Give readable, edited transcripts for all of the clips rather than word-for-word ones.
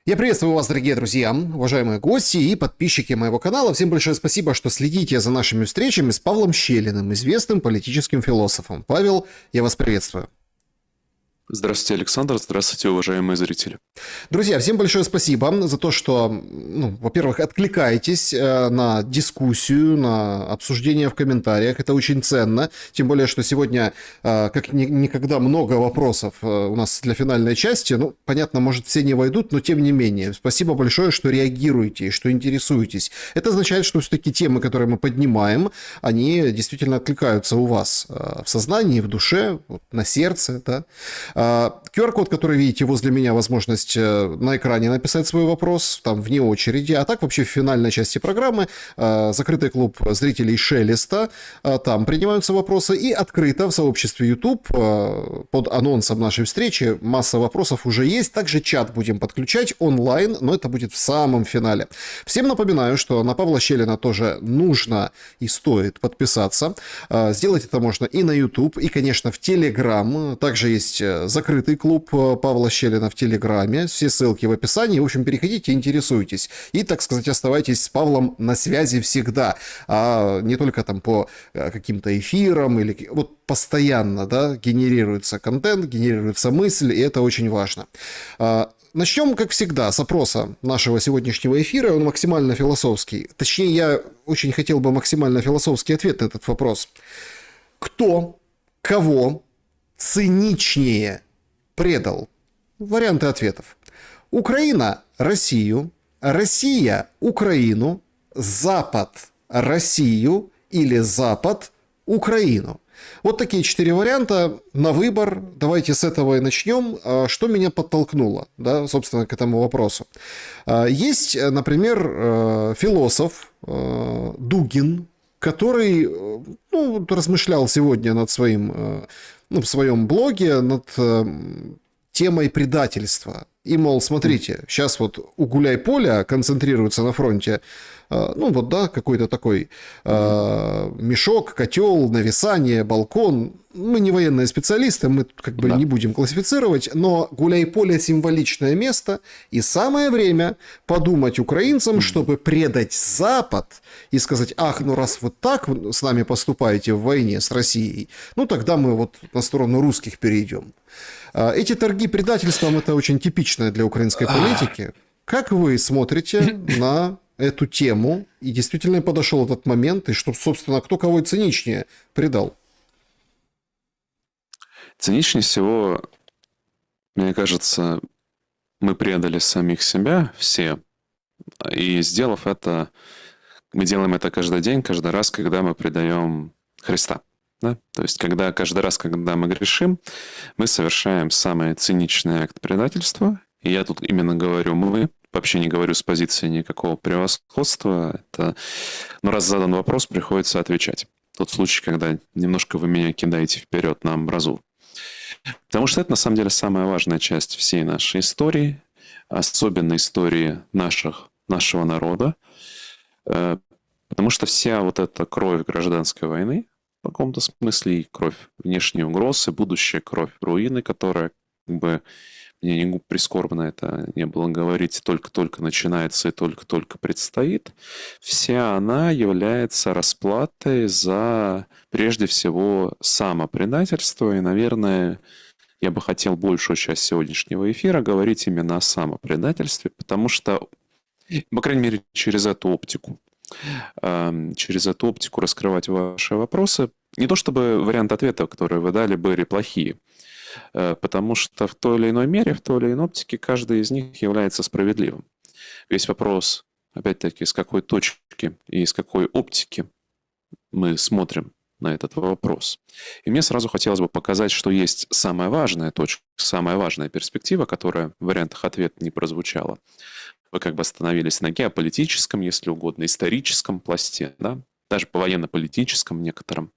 Я приветствую вас, дорогие друзья, уважаемые гости и подписчики моего канала. Всем большое спасибо, что следите за нашими встречами с Павлом Щелиным, известным политическим философом. Павел, я вас приветствую. Здравствуйте, Александр. Здравствуйте, уважаемые зрители. Друзья, всем большое спасибо за то, что, во-первых, откликаетесь на дискуссию, на обсуждение в комментариях. Это очень ценно. Тем более, что сегодня, как никогда, много вопросов у нас для финальной части. Ну, понятно, может, все не войдут, но тем не менее. Спасибо большое, что реагируете, что интересуетесь. Это означает, что все-таки темы, которые мы поднимаем, они действительно откликаются у вас в сознании, в душе, на сердце, да. QR-код, который видите возле меня, возможность на экране написать свой вопрос, там вне очереди, а так вообще в финальной части программы закрытый клуб зрителей Шелеста, там принимаются вопросы, и открыто в сообществе YouTube под анонсом нашей встречи масса вопросов уже есть, также чат будем подключать онлайн, но это будет в самом финале. Всем напоминаю, что на Павла Щелина тоже нужно и стоит подписаться, сделать это можно и на YouTube, и, конечно, в Telegram, также есть закрытый клуб Павла Щелина в Телеграме. Все ссылки в описании. В общем, переходите, интересуйтесь. И, так сказать, оставайтесь с Павлом на связи всегда. А не только там по каким-то эфирам или... Вот постоянно, да, генерируется контент, генерируется мысль, и это очень важно. Начнем, как всегда, с опроса нашего сегодняшнего эфира. Он максимально философский. Точнее, я очень хотел бы максимально философский ответ на этот вопрос. Кто, кого циничнее предал? Варианты ответов. Украина – Россию, Россия – Украину, Запад – Россию или Запад – Украину. Вот такие 4 варианта на выбор. Давайте с этого и начнем. Что меня подтолкнуло, да, собственно, к этому вопросу? Есть, например, философ Дугин, который размышлял сегодня над своим, в своем блоге над темой предательства. И, мол, смотрите, сейчас вот у Гуляй-Поля концентрируется на фронте, какой-то такой мешок, котел, нависание, балкон. Мы не военные специалисты, мы не будем классифицировать, но Гуляй-Поле – символичное место, и самое время подумать украинцам, чтобы предать Запад и сказать: ах, раз вот так с нами поступаете в войне с Россией, тогда мы вот на сторону русских перейдем. Эти торги предательством – это очень типичное для украинской политики. Как вы смотрите на эту тему? И действительно подошел этот момент, и что, собственно, кто кого и циничнее предал? Циничнее всего, мне кажется, мы предали самих себя все. И сделав это, мы делаем это каждый день, каждый раз, когда мы предаем Христа. Да? То есть, каждый раз, когда мы грешим, мы совершаем самый циничный акт предательства. И я тут именно говорю «мы», вообще не говорю с позиции никакого превосходства. Раз задан вопрос, приходится отвечать. Тот случай, когда немножко вы меня кидаете вперед на амбразуру. Потому что это, на самом деле, самая важная часть всей нашей истории, особенно истории нашего народа. Потому что вся вот эта кровь гражданской войны, в каком-то смысле, и кровь внешней угрозы, будущая кровь руины, которая, мне не прискорбно это не было говорить, только-только начинается и только-только предстоит, вся она является расплатой за, прежде всего, самопредательство. И, наверное, я бы хотел большую часть сегодняшнего эфира говорить именно о самопредательстве, потому что, по крайней мере, через эту оптику раскрывать ваши вопросы. Не то чтобы варианты ответов, которые вы дали, были плохие, потому что в той или иной мере, в той или иной оптике каждый из них является справедливым. Весь вопрос, опять-таки, с какой точки и с какой оптики мы смотрим на этот вопрос. И мне сразу хотелось бы показать, что есть самая важная точка, самая важная перспектива, которая в вариантах ответа не прозвучала. Вы остановились на геополитическом, если угодно, историческом пласте, да? Даже по военно-политическом некоторым.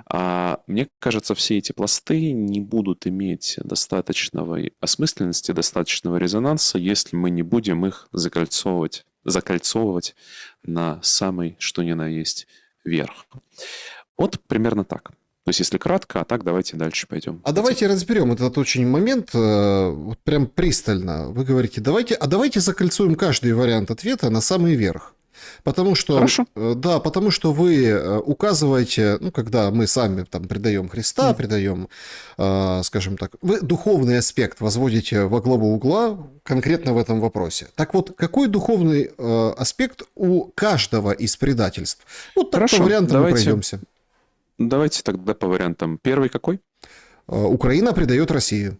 А мне кажется, все эти пласты не будут иметь достаточной осмысленности, достаточного резонанса, если мы не будем их закольцовывать на самый, что ни на есть, верх. Вот примерно так. есть, если кратко, а так давайте дальше пойдем. А давайте разберем этот очень момент, вот прям пристально. Вы говорите, давайте закольцуем каждый вариант ответа на самый верх. Потому что, Хорошо. да, потому что вы указываете, ну, когда мы сами там предаем Христа, предаем, скажем так, вы духовный аспект возводите во главу угла конкретно в этом вопросе. Так вот, какой духовный аспект у каждого из предательств? Вот так по Хорошо, вариантам и пройдемся. давайте тогда по вариантам. Первый какой? Украина предает Россию.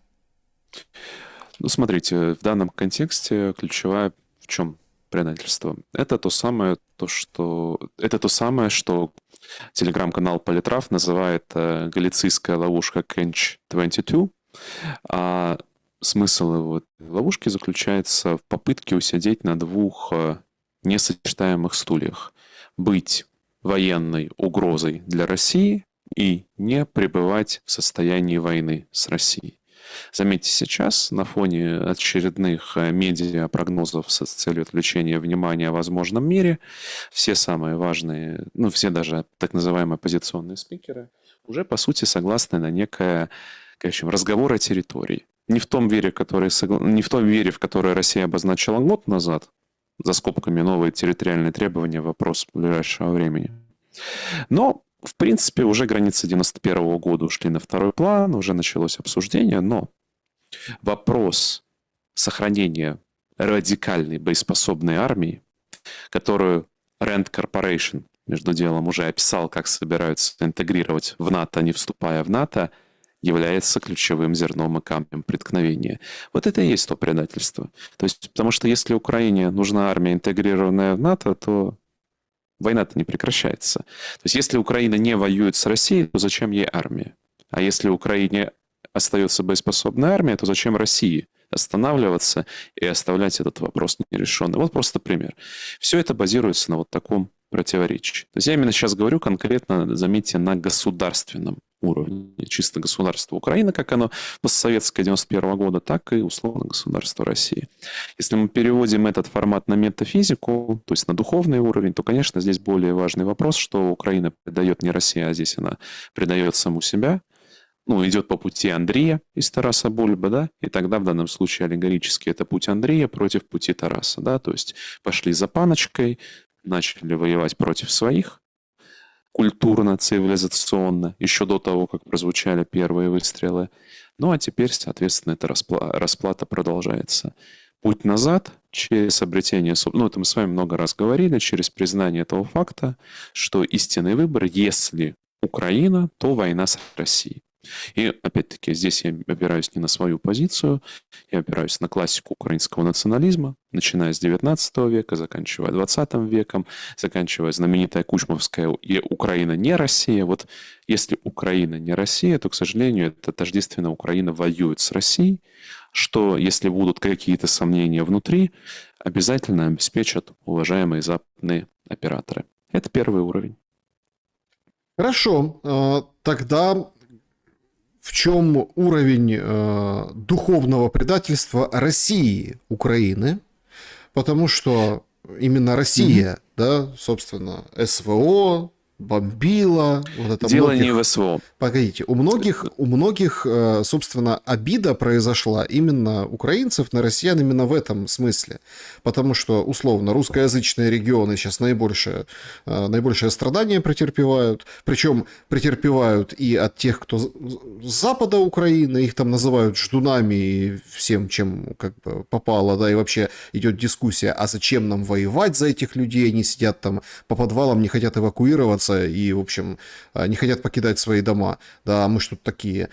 Ну, смотрите, в данном контексте ключевая в чем предательство? Это то самое, что телеграм-канал Политраф называет галицийская ловушка Catch-22, а смысл его ловушки заключается в попытке усидеть на двух несочетаемых стульях. Быть военной угрозой для России и не пребывать в состоянии войны с Россией. Заметьте, сейчас на фоне очередных медиа-прогнозов с целью отвлечения внимания о возможном мире, все самые важные, ну, все даже так называемые оппозиционные спикеры уже, по сути, согласны на некое, в общем, разговор о территории. Не в том вере, в которой Россия обозначила год назад, за скобками новые территориальные требования, вопрос ближайшего времени. Но в принципе, уже границы 91 года ушли на второй план, уже началось обсуждение, но вопрос сохранения радикальной боеспособной армии, которую Rand Corporation, между делом, уже описал, как собираются интегрировать в НАТО, не вступая в НАТО, является ключевым зерном и камнем преткновения. Вот это и есть то предательство. То есть, потому что если Украине нужна армия, интегрированная в НАТО, то война-то не прекращается. То есть, если Украина не воюет с Россией, то зачем ей армия? А если в Украине остается боеспособная армия, то зачем России останавливаться и оставлять этот вопрос нерешенным? Вот просто пример. Все это базируется на вот таком противоречии. То есть, я именно сейчас говорю конкретно, заметьте, на государственном уровне. Чисто государство Украины, как оно постсоветское 91 года, так и условно государство России. Если мы переводим этот формат на метафизику, то есть на духовный уровень, то, конечно, здесь более важный вопрос, что Украина предает не Россия, а здесь она предает саму себя, ну, идет по пути Андрея из Тараса Бульбы, да, и тогда в данном случае аллегорически это путь Андрея против пути Тараса, да, то есть пошли за паночкой, начали воевать против своих, культурно, цивилизационно, еще до того, как прозвучали первые выстрелы. Ну, а теперь, соответственно, эта расплата продолжается. Путь назад через обретение... Ну, это мы с вами много раз говорили, через признание этого факта, что истинный выбор, если Украина, то война с Россией. И, опять-таки, здесь я опираюсь не на свою позицию, я опираюсь на классику украинского национализма, начиная с 19 века, заканчивая 20 веком, заканчивая знаменитой Кучмовская «Украина не Россия». Вот если Украина не Россия, то, к сожалению, это тождественно Украина воюет с Россией, что, если будут какие-то сомнения внутри, обязательно обеспечат уважаемые западные операторы. Это первый уровень. Хорошо, тогда... В чем уровень духовного предательства России Украины? Потому что именно Россия, да, собственно, СВО бомбила. Вот это Дело не в СВО. Погодите, у многих, собственно, обида произошла именно украинцев на россиян именно в этом смысле. Потому что, условно, русскоязычные регионы сейчас наибольшее страдания претерпевают. Причем претерпевают и от тех, кто с запада Украины, их там называют ждунами и всем, чем как бы попало, да, и вообще идет дискуссия, а зачем нам воевать за этих людей, они сидят там по подвалам, не хотят эвакуироваться и, в общем, не хотят покидать свои дома. Да, мы что тут такие.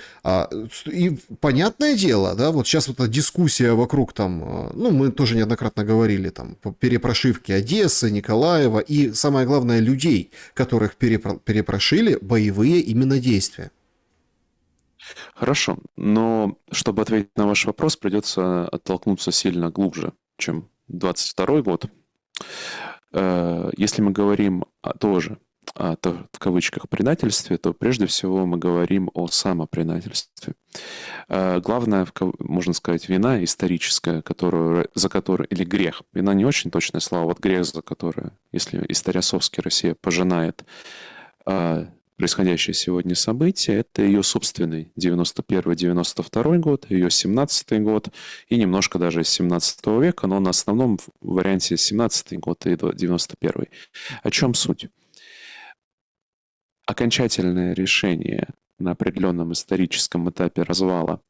И понятное дело, да, вот сейчас вот эта дискуссия вокруг там, ну, мы тоже неоднократно говорили, там, по перепрошивке Одессы, Николаева и, самое главное, людей, которых перепрошили боевые именно действия. Хорошо, но чтобы ответить на ваш вопрос, придется оттолкнуться сильно глубже, чем 22 год. Если мы говорим тоже в кавычках предательстве, то прежде всего мы говорим о самопредательстве. Главная, можно сказать, вина историческая, за которую, или грех, вина не очень точное слово, вот грех, за которое, если историосовски Россия пожинает происходящее сегодня событие, это ее собственный 91-92 год, ее 17-й год и немножко даже из 17 века, но на основном варианте 17-й год и 91-й. О чем суть? Окончательное решение на определенном историческом этапе развала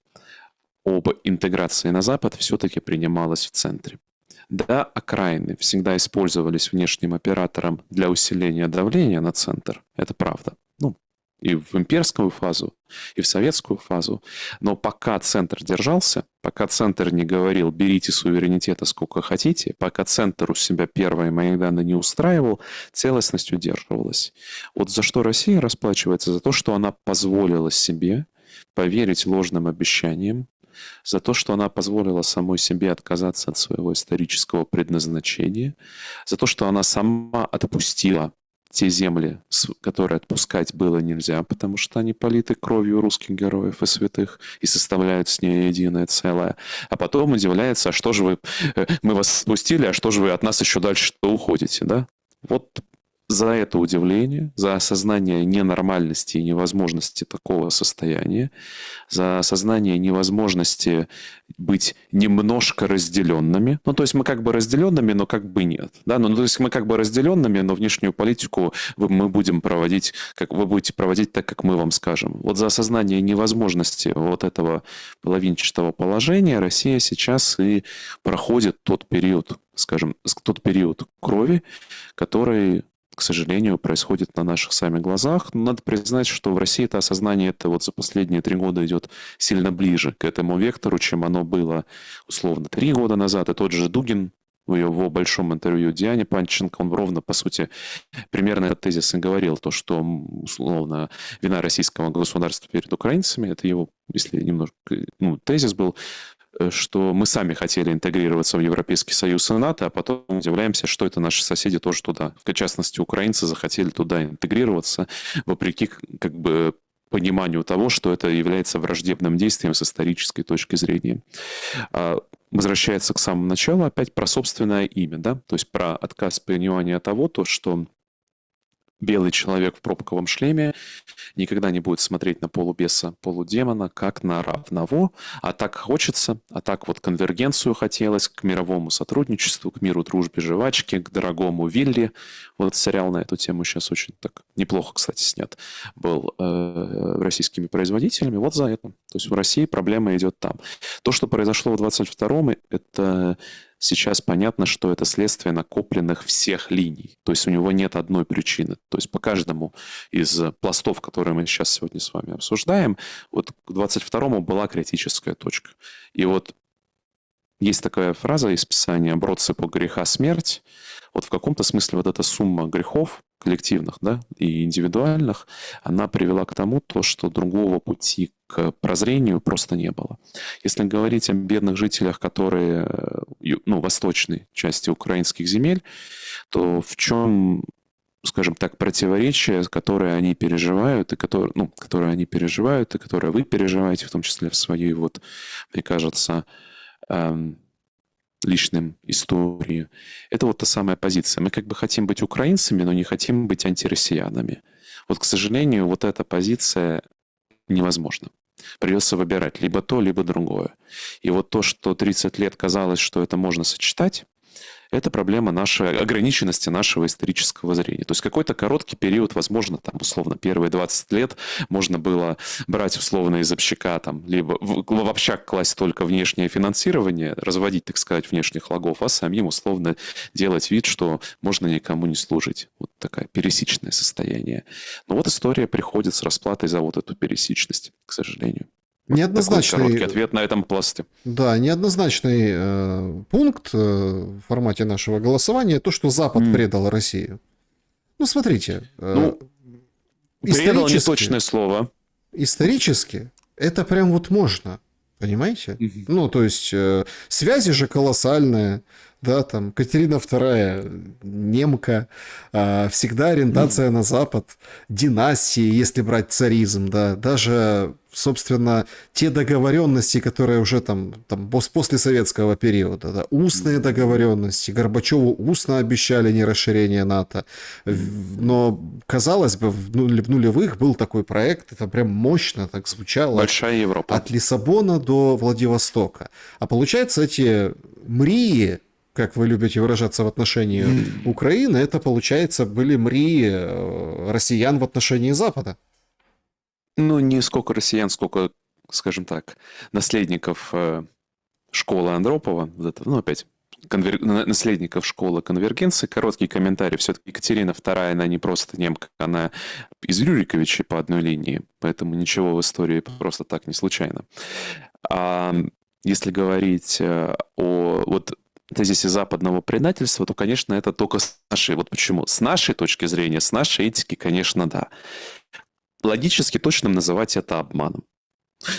об интеграции на Запад все-таки принималось в центре. Да, окраины всегда использовались внешним оператором для усиления давления на центр, это правда. Ну, и в имперскую фазу, и в советскую фазу. Но пока центр держался, пока центр не говорил «берите суверенитета сколько хотите», пока центр у себя первые Майданы не устраивал, целостность удерживалась. Вот за что Россия расплачивается? За то, что она позволила себе поверить ложным обещаниям, за то, что она позволила самой себе отказаться от своего исторического предназначения, за то, что она сама отпустила те земли, которые отпускать было нельзя, потому что они политы кровью русских героев и святых и составляют с ней единое целое. А потом удивляется, а что же вы, мы вас отпустили, а что же вы от нас еще дальше уходите, да? Вот за это удивление, за осознание ненормальности и невозможности такого состояния, за осознание невозможности быть немножко разделенными. Ну, то есть мы как бы разделенными, но как бы нет. Да? Ну, то есть мы как бы разделенными, но внешнюю политику мы будем проводить, как вы будете проводить так, как мы вам скажем. Вот за осознание невозможности вот этого половинчатого положения Россия сейчас и проходит тот период, скажем, тот период крови, который, к сожалению, происходит на наших сами глазах. Но надо признать, что в России это осознание это вот за последние 3 года идет сильно ближе к этому вектору, чем оно было условно 3 года назад. И тот же Дугин в его большом интервью Диане Панченко, он ровно, по сути, примерно этот тезис и говорил, то, что, условно, вина российского государства перед украинцами, это его, если немножко, тезис был, что мы сами хотели интегрироваться в Европейский Союз и НАТО, а потом удивляемся, что это наши соседи тоже туда, в частности, украинцы захотели туда интегрироваться, вопреки как бы пониманию того, что это является враждебным действием с исторической точки зрения. Возвращается к самому началу опять про собственное имя, да, то есть про отказ понимания того, то, что белый человек в пробковом шлеме никогда не будет смотреть на полубеса, полудемона, как на равного, а так хочется, а так вот конвергенцию хотелось к мировому сотрудничеству, к миру, дружбе, жвачке, к дорогому Вилли. Вот сериал на эту тему сейчас очень так неплохо, кстати, снят был российскими производителями. Вот за это. То есть в России проблема идет там. То, что произошло в 22-м, это сейчас понятно, что это следствие накопленных всех линий. То есть у него нет одной причины. То есть по каждому из пластов, которые мы сейчас сегодня с вами обсуждаем, вот к 22-му была критическая точка. И вот есть такая фраза из Писания «Бродцепу греха смерть». Вот в каком-то смысле вот эта сумма грехов коллективных, да, и индивидуальных, она привела к тому, то, что другого пути к прозрению просто не было. Если говорить о бедных жителях, которые, восточной части украинских земель, то в чем, скажем так, противоречие, которое они переживают, и которые вы переживаете, в том числе в своей, вот, мне кажется, личным истории. Это вот та самая позиция. Мы как бы хотим быть украинцами, но не хотим быть антироссиянами. Вот, к сожалению, вот эта позиция невозможна. Придется выбирать либо то, либо другое. И вот то, что 30 лет казалось, что это можно сочетать, это проблема нашей ограниченности нашего исторического зрения. То есть какой-то короткий период, возможно, там, условно, первые 20 лет можно было брать, условно, из общака, там, либо в общак класть только внешнее финансирование, разводить, так сказать, внешних логов, а самим, условно, делать вид, что можно никому не служить. Вот такое пересечное состояние. Но вот история приходит с расплатой за вот эту пересечность, к сожалению. Неоднозначный, такой короткий ответ на этом пласте. Да, неоднозначный пункт в формате нашего голосования то, что Запад предал Россию. Ну, смотрите. Предал не точное слово. Исторически это прям вот можно. Понимаете? Ну, то есть связи же колоссальные. да, там Катерина Вторая, немка, всегда ориентация на Запад, династии, если брать царизм, да, даже, собственно, те договоренности, которые уже там после советского периода, да, устные договоренности, Горбачеву устно обещали не расширение НАТО, но, казалось бы, в нулевых был такой проект, это прям мощно так звучало, Большая Европа. от Лиссабона до Владивостока. А получается, эти мрии, как вы любите выражаться в отношении Украины, это, получается, были мрии россиян в отношении Запада. Ну, не сколько россиян, сколько, скажем так, наследников школы Андропова, ну, опять, наследников школы конвергенции. Короткий комментарий. Все-таки Екатерина II, она не просто немка, она из Рюриковичей по одной линии, поэтому ничего в истории просто так не случайно. А если говорить о тезисе западного предательства, то, конечно, это только с нашей. Вот почему? С нашей точки зрения, с нашей этики, конечно, да. Логически точным называть это обманом.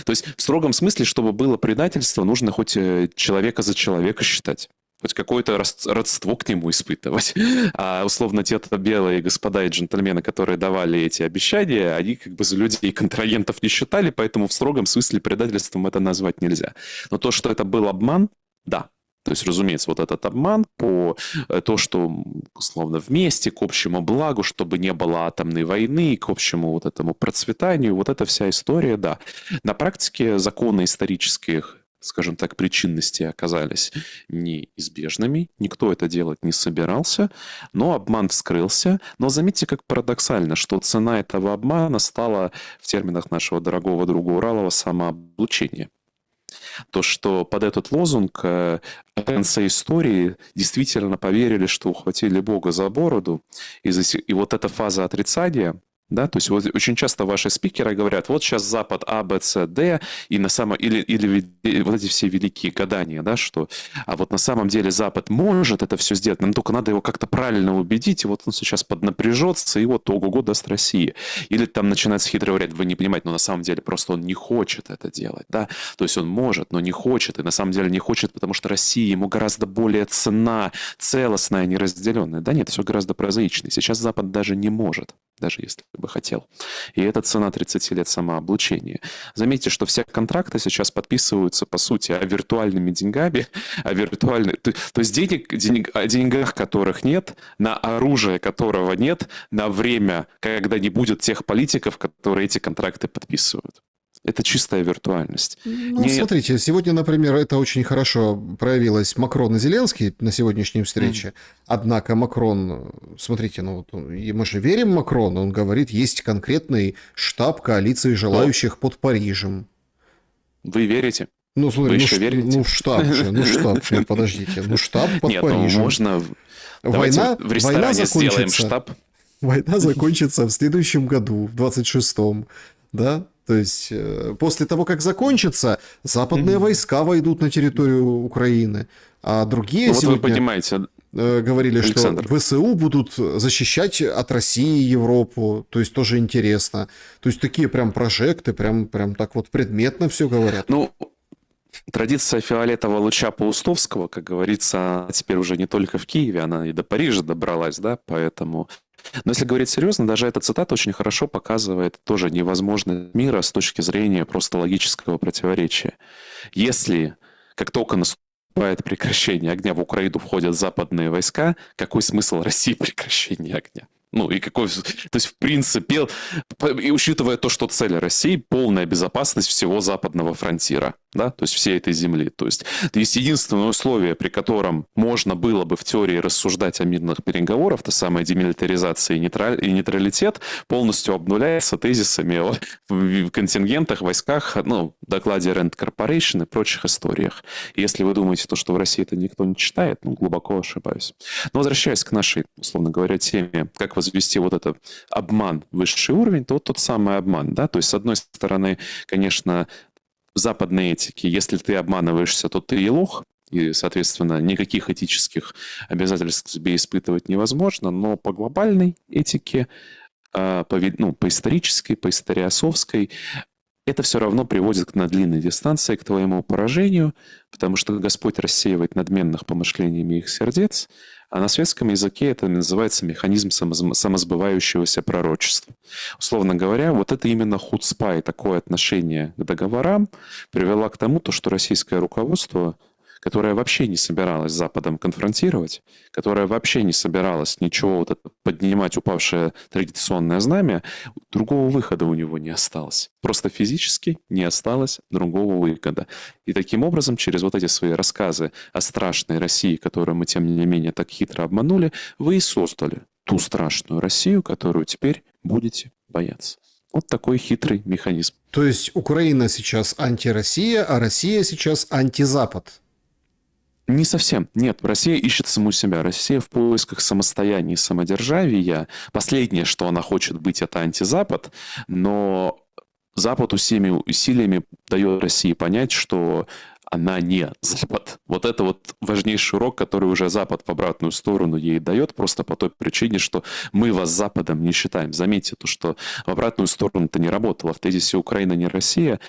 То есть в строгом смысле, чтобы было предательство, нужно хоть человека за человека считать. Хоть какое-то родство к нему испытывать. А условно те-то белые господа и джентльмены, которые давали эти обещания, они как бы за людей контрагентов не считали, поэтому в строгом смысле предательством это назвать нельзя. Но то, что это был обман, да. То есть, разумеется, вот этот обман по то, что, условно, вместе, к общему благу, чтобы не было атомной войны, к общему вот этому процветанию, вот эта вся история, да. На практике законы исторических, скажем так, причинности оказались неизбежными, никто это делать не собирался, но обман вскрылся. Но заметьте, как парадоксально, что цена этого обмана стала, в терминах нашего дорогого друга Уралова, самооблучение. То, что под этот лозунг в конце истории действительно поверили, что ухватили Бога за бороду, и вот эта фаза отрицания, да, то есть вот очень часто ваши спикеры говорят, вот сейчас Запад А, Б, С, Д, и на самом или вот эти все великие гадания, да, что, а вот на самом деле Запад может это все сделать, нам только надо его как-то правильно убедить, и вот он сейчас поднапряжется, и вот ого-го даст России. Или там начинается хитрый вариант, вы не понимаете, но на самом деле просто он не хочет это делать, да, то есть он может, но не хочет, и на самом деле не хочет, потому что Россия ему гораздо более ценна, целостная, неразделенная. Да нет, все гораздо прозаичнее. Сейчас Запад даже не может, даже если бы хотел. И это цена 30 лет самооблучения. Заметьте, что все контракты сейчас подписываются, по сути, виртуальными деньгами, то есть о деньгах которых нет, на оружие которого нет, на время, когда не будет тех политиков, которые эти контракты подписывают. Это чистая виртуальность. Ну, смотрите, сегодня, например, это очень хорошо проявилось Макрон и Зеленский на сегодняшней встрече. Однако Макрон, смотрите, ну вот мы же верим Макрону, он говорит, есть конкретный штаб коалиции желающих под Парижем. Вы верите? Ну, смотри, Вы еще верите? штаб, подождите, штаб под Нет, Парижем. можно... Давайте в ресторане сделаем штаб. Война закончится в следующем году, в 26-м, да? То есть после того, как закончится, западные войска войдут на территорию Украины, а другие Вот сегодня вы понимаете, говорили, Александр, что ВСУ будут защищать от России Европу, то есть тоже интересно. То есть такие прям прожекты, прям так вот предметно все говорят. ну, традиция фиолетового луча Паустовского, как говорится, теперь уже не только в Киеве, она и до Парижа добралась, да, поэтому... Но если говорить серьезно, даже эта цитата очень хорошо показывает тоже невозможность мира с точки зрения просто логического противоречия. Если, как только наступает прекращение огня, в Украину входят западные войска, какой смысл России прекращения огня? Ну, и какой... То есть, в принципе, и учитывая то, что цель России – полная безопасность всего западного фронтира, да, то есть всей этой земли. То есть единственное условие, при котором можно было бы в теории рассуждать о мирных переговорах, то самая демилитаризация и нейтралитет, полностью обнуляется тезисами о контингентах, войсках, ну, докладе Rand Corporation и прочих историях. И если вы думаете, то, что в России это никто не читает, ну, глубоко ошибаюсь. Но возвращаясь к нашей, условно говоря, теме, как возвести вот этот обман в высший уровень, то вот тот самый обман, да, то есть, с одной стороны, конечно, в западной этике, если ты обманываешься, то ты и лох, и, соответственно, никаких этических обязательств тебе испытывать невозможно, но по глобальной этике, по исторической, по историосовской, это все равно приводит на длинной дистанции к твоему поражению, потому что Господь рассеивает надменных помышлениями их сердец, а на светском языке это называется механизм самосбывающегося пророчества. Условно говоря, вот это именно хуцпа и такое отношение к договорам привело к тому, что российское руководство, которое вообще не собиралось с Западом конфронтировать, которое вообще не собиралось ничего вот это поднимать упавшее традиционное знамя, другого выхода у него не осталось. Просто физически не осталось другого выхода. И таким образом, через вот эти свои рассказы о страшной России, которую мы, тем не менее, так хитро обманули, вы и создали ту страшную Россию, которую теперь будете бояться. Вот такой хитрый механизм. То есть Украина сейчас антироссия, а Россия сейчас антизапад. Не совсем. Нет, Россия ищет саму себя. Россия в поисках самостояния и самодержавия. Последнее, что она хочет быть, это антизапад, но Запад всеми усилиями дает России понять, что она не Запад. Вот это вот важнейший урок, который уже Запад в обратную сторону ей дает, просто по той причине, что мы вас Западом не считаем. Заметьте, то, что в обратную сторону это не работало. В тезисе «Украина не Россия»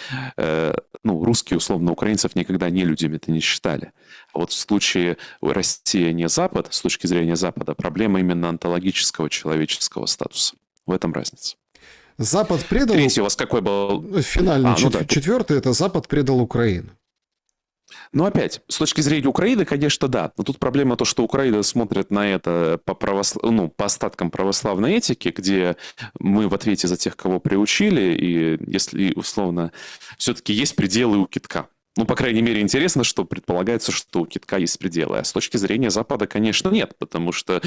русские, условно, украинцев никогда не людьми-то не считали. А вот в случае Россия не Запад, с точки зрения Запада, проблема именно онтологического человеческого статуса. В этом разница. Запад предал... Третий у вас какой был? Финальный, четвертый, это Запад предал Украину. Ну, опять, с точки зрения Украины, конечно, да. Но тут проблема то, что Украина смотрит на это по остаткам православной этики, где мы в ответе за тех, кого приучили, и если, условно, все-таки есть пределы у китка. Ну, по крайней мере, интересно, что предполагается, что у китка есть пределы. А с точки зрения Запада, конечно, нет, потому что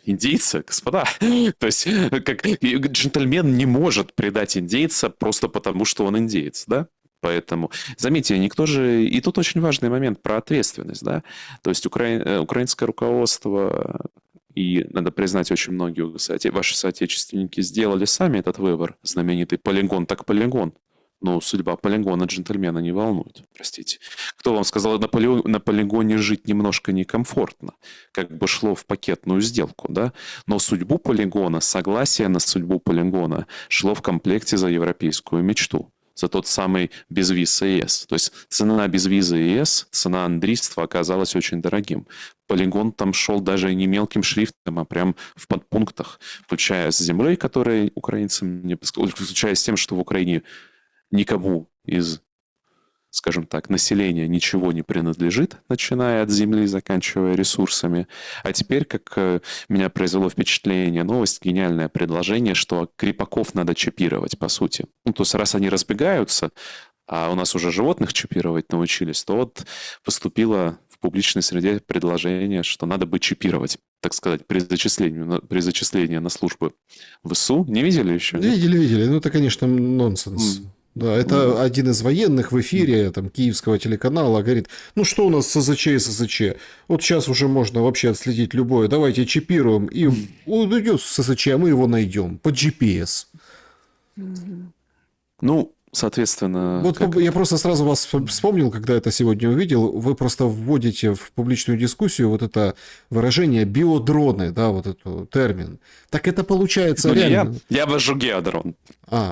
индейцы, господа, то есть как джентльмен не может предать индейца просто потому, что он индеец, да? Поэтому, заметьте, никто же... И тут очень важный момент про ответственность, да? То есть украинское руководство, и, надо признать, очень многие ваши соотечественники сделали сами этот выбор, знаменитый полигон так полигон. Но судьба полигона джентльмена не волнует, простите. Кто вам сказал, на полигоне жить немножко некомфортно, как бы шло в пакетную сделку, да? Но судьбу полигона, согласие на судьбу полигона шло в комплекте за европейскую мечту, за тот самый безвиз ЕС. То есть цена безвиза ЕС, цена андрийства оказалась очень дорогим. Полигон там шел даже не мелким шрифтом, а прям в подпунктах, включая с землей, которая украинцам не... включая с тем, что в Украине никому из, скажем так, населения ничего не принадлежит, начиная от земли, заканчивая ресурсами. А теперь, как меня произвело впечатление, новость, гениальное предложение, что крепаков надо чипировать, по сути. Ну, то есть, раз они разбегаются, а у нас уже животных чипировать научились, то вот поступило в публичной среде предложение, что надо бы чипировать, так сказать, при зачислении на службы в ВСУ. Не видели еще? Видели. Ну, это, конечно, нонсенс. Да, это один из военных в эфире там, киевского телеканала говорит, ну что у нас с СЗЧ и СЗЧ? Вот сейчас уже можно вообще отследить любое, давайте чипируем, и он идет с СЗЧ, а мы его найдем по GPS. Ну, соответственно... Вот я просто сразу вас вспомнил, когда это сегодня увидел, вы просто вводите в публичную дискуссию вот это выражение биодроны, да, вот этот термин. Так это получается реально... Я ввожу геодрон.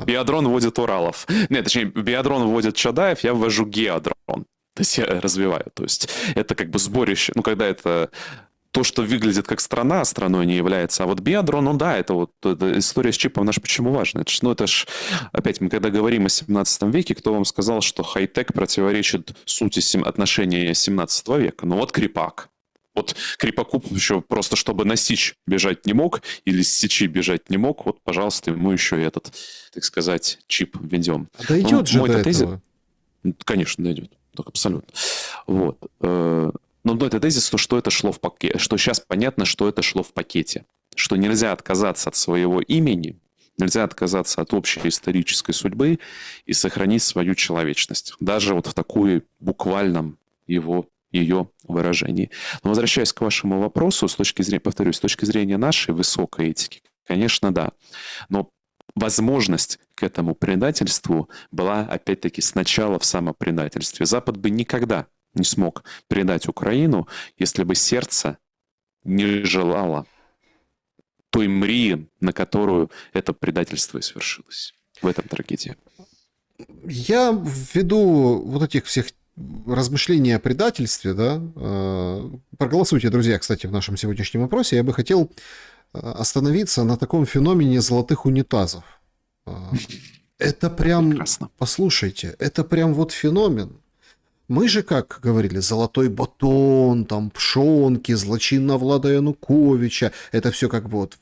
Биодрон вводит Уралов. Нет, точнее, биодрон вводит Чадаев, я ввожу геодрон. То есть я развиваю. То есть это как бы сборище. Ну, когда это... То, что выглядит как страна, а страной не является. А вот биодрон, ну да, это вот эта история с чипом, она же почему важна? Это ж, опять, мы когда говорим о 17 веке, кто вам сказал, что хай-тек противоречит сути отношения 17 века? Ну вот крепак. Вот крепаку еще просто, чтобы на сич бежать не мог, или с сечи бежать не мог, вот, пожалуйста, ему еще этот, так сказать, чип введем. А дойдет же до этого? Конечно, дойдет. Так, абсолютно. Вот. Но это тезис, что это шло в пакете, что сейчас понятно, что это шло в пакете, что нельзя отказаться от своего имени, нельзя отказаться от общей исторической судьбы и сохранить свою человечность, даже вот в такой буквальном ее выражении. Но возвращаясь к вашему вопросу, с точки зрения, повторюсь, с точки зрения нашей высокой этики, конечно, да, но возможность к этому предательству была, опять-таки, сначала в самопредательстве. Запад бы никогда не смог предать Украину, если бы сердце не желало той мрии, на которую это предательство и свершилось. В этом трагедия. Я ввиду вот этих всех размышлений о предательстве, да, проголосуйте, друзья, кстати, в нашем сегодняшнем опросе, я бы хотел остановиться на таком феномене золотых унитазов. Это прям, Прекрасно. послушайте, это прям вот феномен. Мы же, как говорили, золотой батон, там, пшонки, злочинная Влада Януковича, это все как бы вот...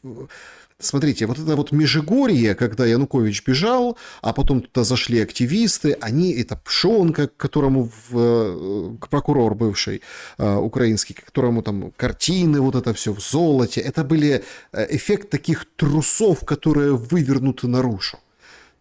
Смотрите, вот это вот Межигорье, когда Янукович бежал, а потом туда зашли активисты, они, это Пшонка, к которому прокурор бывший украинский, к которому там картины, вот это все в золоте, это были эффект таких трусов, которые вывернуты наружу.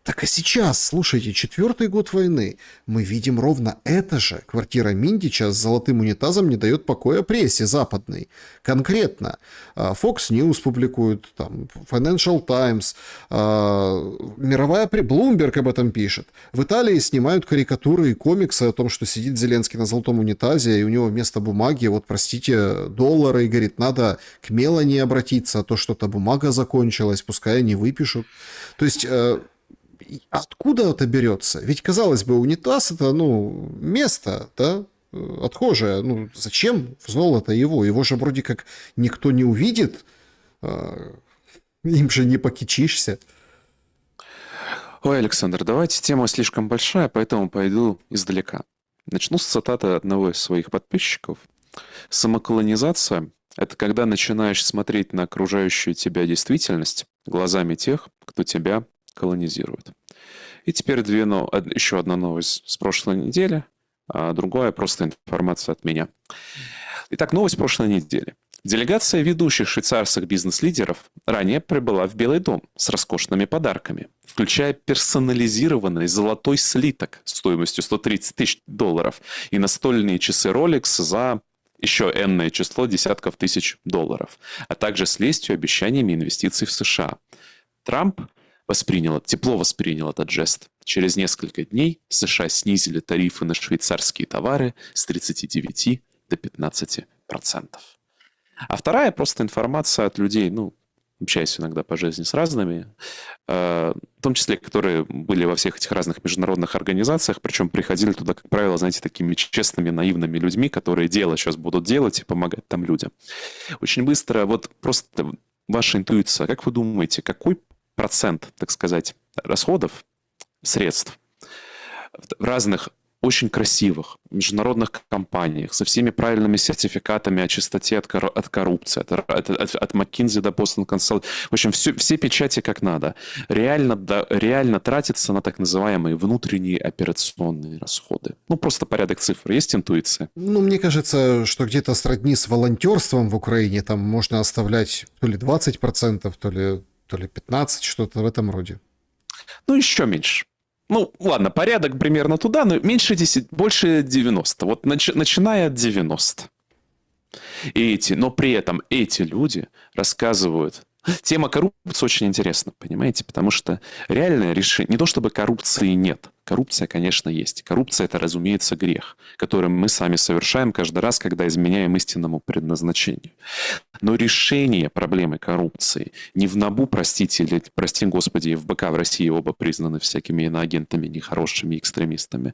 Так а сейчас, слушайте, 4-й год войны, мы видим ровно это же. Квартира Миндича с золотым унитазом не дает покоя прессе западной. Конкретно. Fox News публикует, там, Financial Times, мировая Bloomberg об этом пишет. В Италии снимают карикатуры и комиксы о том, что сидит Зеленский на золотом унитазе, и у него вместо бумаги, вот, простите, доллары, и говорит, надо к Мелани обратиться, а то что-то бумага закончилась, пускай они выпишут. То есть... Откуда это берется? Ведь, казалось бы, унитаз это, ну, место, да, отхожее. Ну, зачем в золото его? Его же вроде как никто не увидит, им же не покичишься. Ой, Александр, давайте, тема слишком большая, поэтому пойду издалека. Начну с цитаты одного из своих подписчиков. «Самоколонизация – это когда начинаешь смотреть на окружающую тебя действительность глазами тех, кто тебя колонизирует». И теперь еще одна новость с прошлой недели, а другая просто информация от меня. Итак, новость прошлой недели. Делегация ведущих швейцарских бизнес-лидеров ранее прибыла в Белый дом с роскошными подарками, включая персонализированный золотой слиток стоимостью $130 000 и настольные часы Rolex за еще энное число десятков тысяч долларов, а также с лестью и обещаниями инвестиций в США. Трамп тепло воспринял этот жест. Через несколько дней США снизили тарифы на швейцарские товары с 39 до 15%. А вторая просто информация от людей, ну, общаюсь иногда по жизни с разными, в том числе, которые были во всех этих разных международных организациях, причем приходили туда, как правило, знаете, такими честными, наивными людьми, которые дело сейчас будут делать и помогать там людям. Очень быстро, вот просто ваша интуиция, как вы думаете, какой процент, так сказать, расходов, средств в разных очень красивых международных компаниях со всеми правильными сертификатами о чистоте от коррупции, от McKinsey до Boston Consulting, в общем, все печати как надо, реально тратится на так называемые внутренние операционные расходы. Ну, просто порядок цифр. Есть интуиция? Ну, мне кажется, что где-то сродни с волонтерством в Украине, там можно оставлять то ли 20%, то ли 15, что-то в этом роде. Ну, еще меньше. Ну, ладно, порядок примерно туда, но меньше 10, больше 90. Вот начиная от 90. Но при этом эти люди рассказывают... Тема коррупции очень интересна, понимаете? Потому что реальное решение... Не то чтобы коррупции нет. Коррупция, конечно, есть. Коррупция – это, разумеется, грех, который мы сами совершаем каждый раз, когда изменяем истинному предназначению. Но решение проблемы коррупции не в НАБУ, простите, или, прости господи, в БК в России оба признаны всякими иноагентами, нехорошими экстремистами.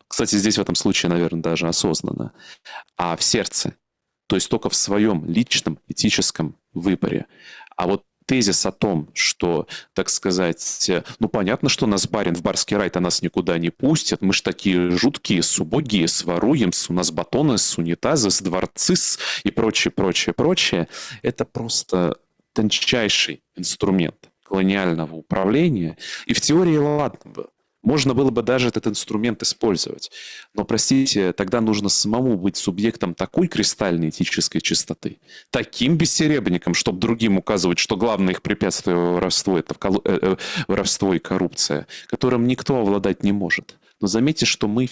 Кстати, здесь в этом случае, наверное, даже осознанно. А в сердце. То есть только в своем личном этическом выборе. А вот тезис о том, что, так сказать, ну, понятно, что нас барин в барский рай-то нас никуда не пустят, мы ж такие жуткие, убогие, своруем, у нас батоны, унитазы, дворцы и прочее, прочее, прочее, это просто тончайший инструмент колониального управления. И в теории ладно бы. Можно было бы даже этот инструмент использовать. Но, простите, тогда нужно самому быть субъектом такой кристальной этической чистоты, таким бессеребренником, чтобы другим указывать, что главное их препятствие воровству – это воровство и коррупция, которым никто обладать не может. Но заметьте, что мы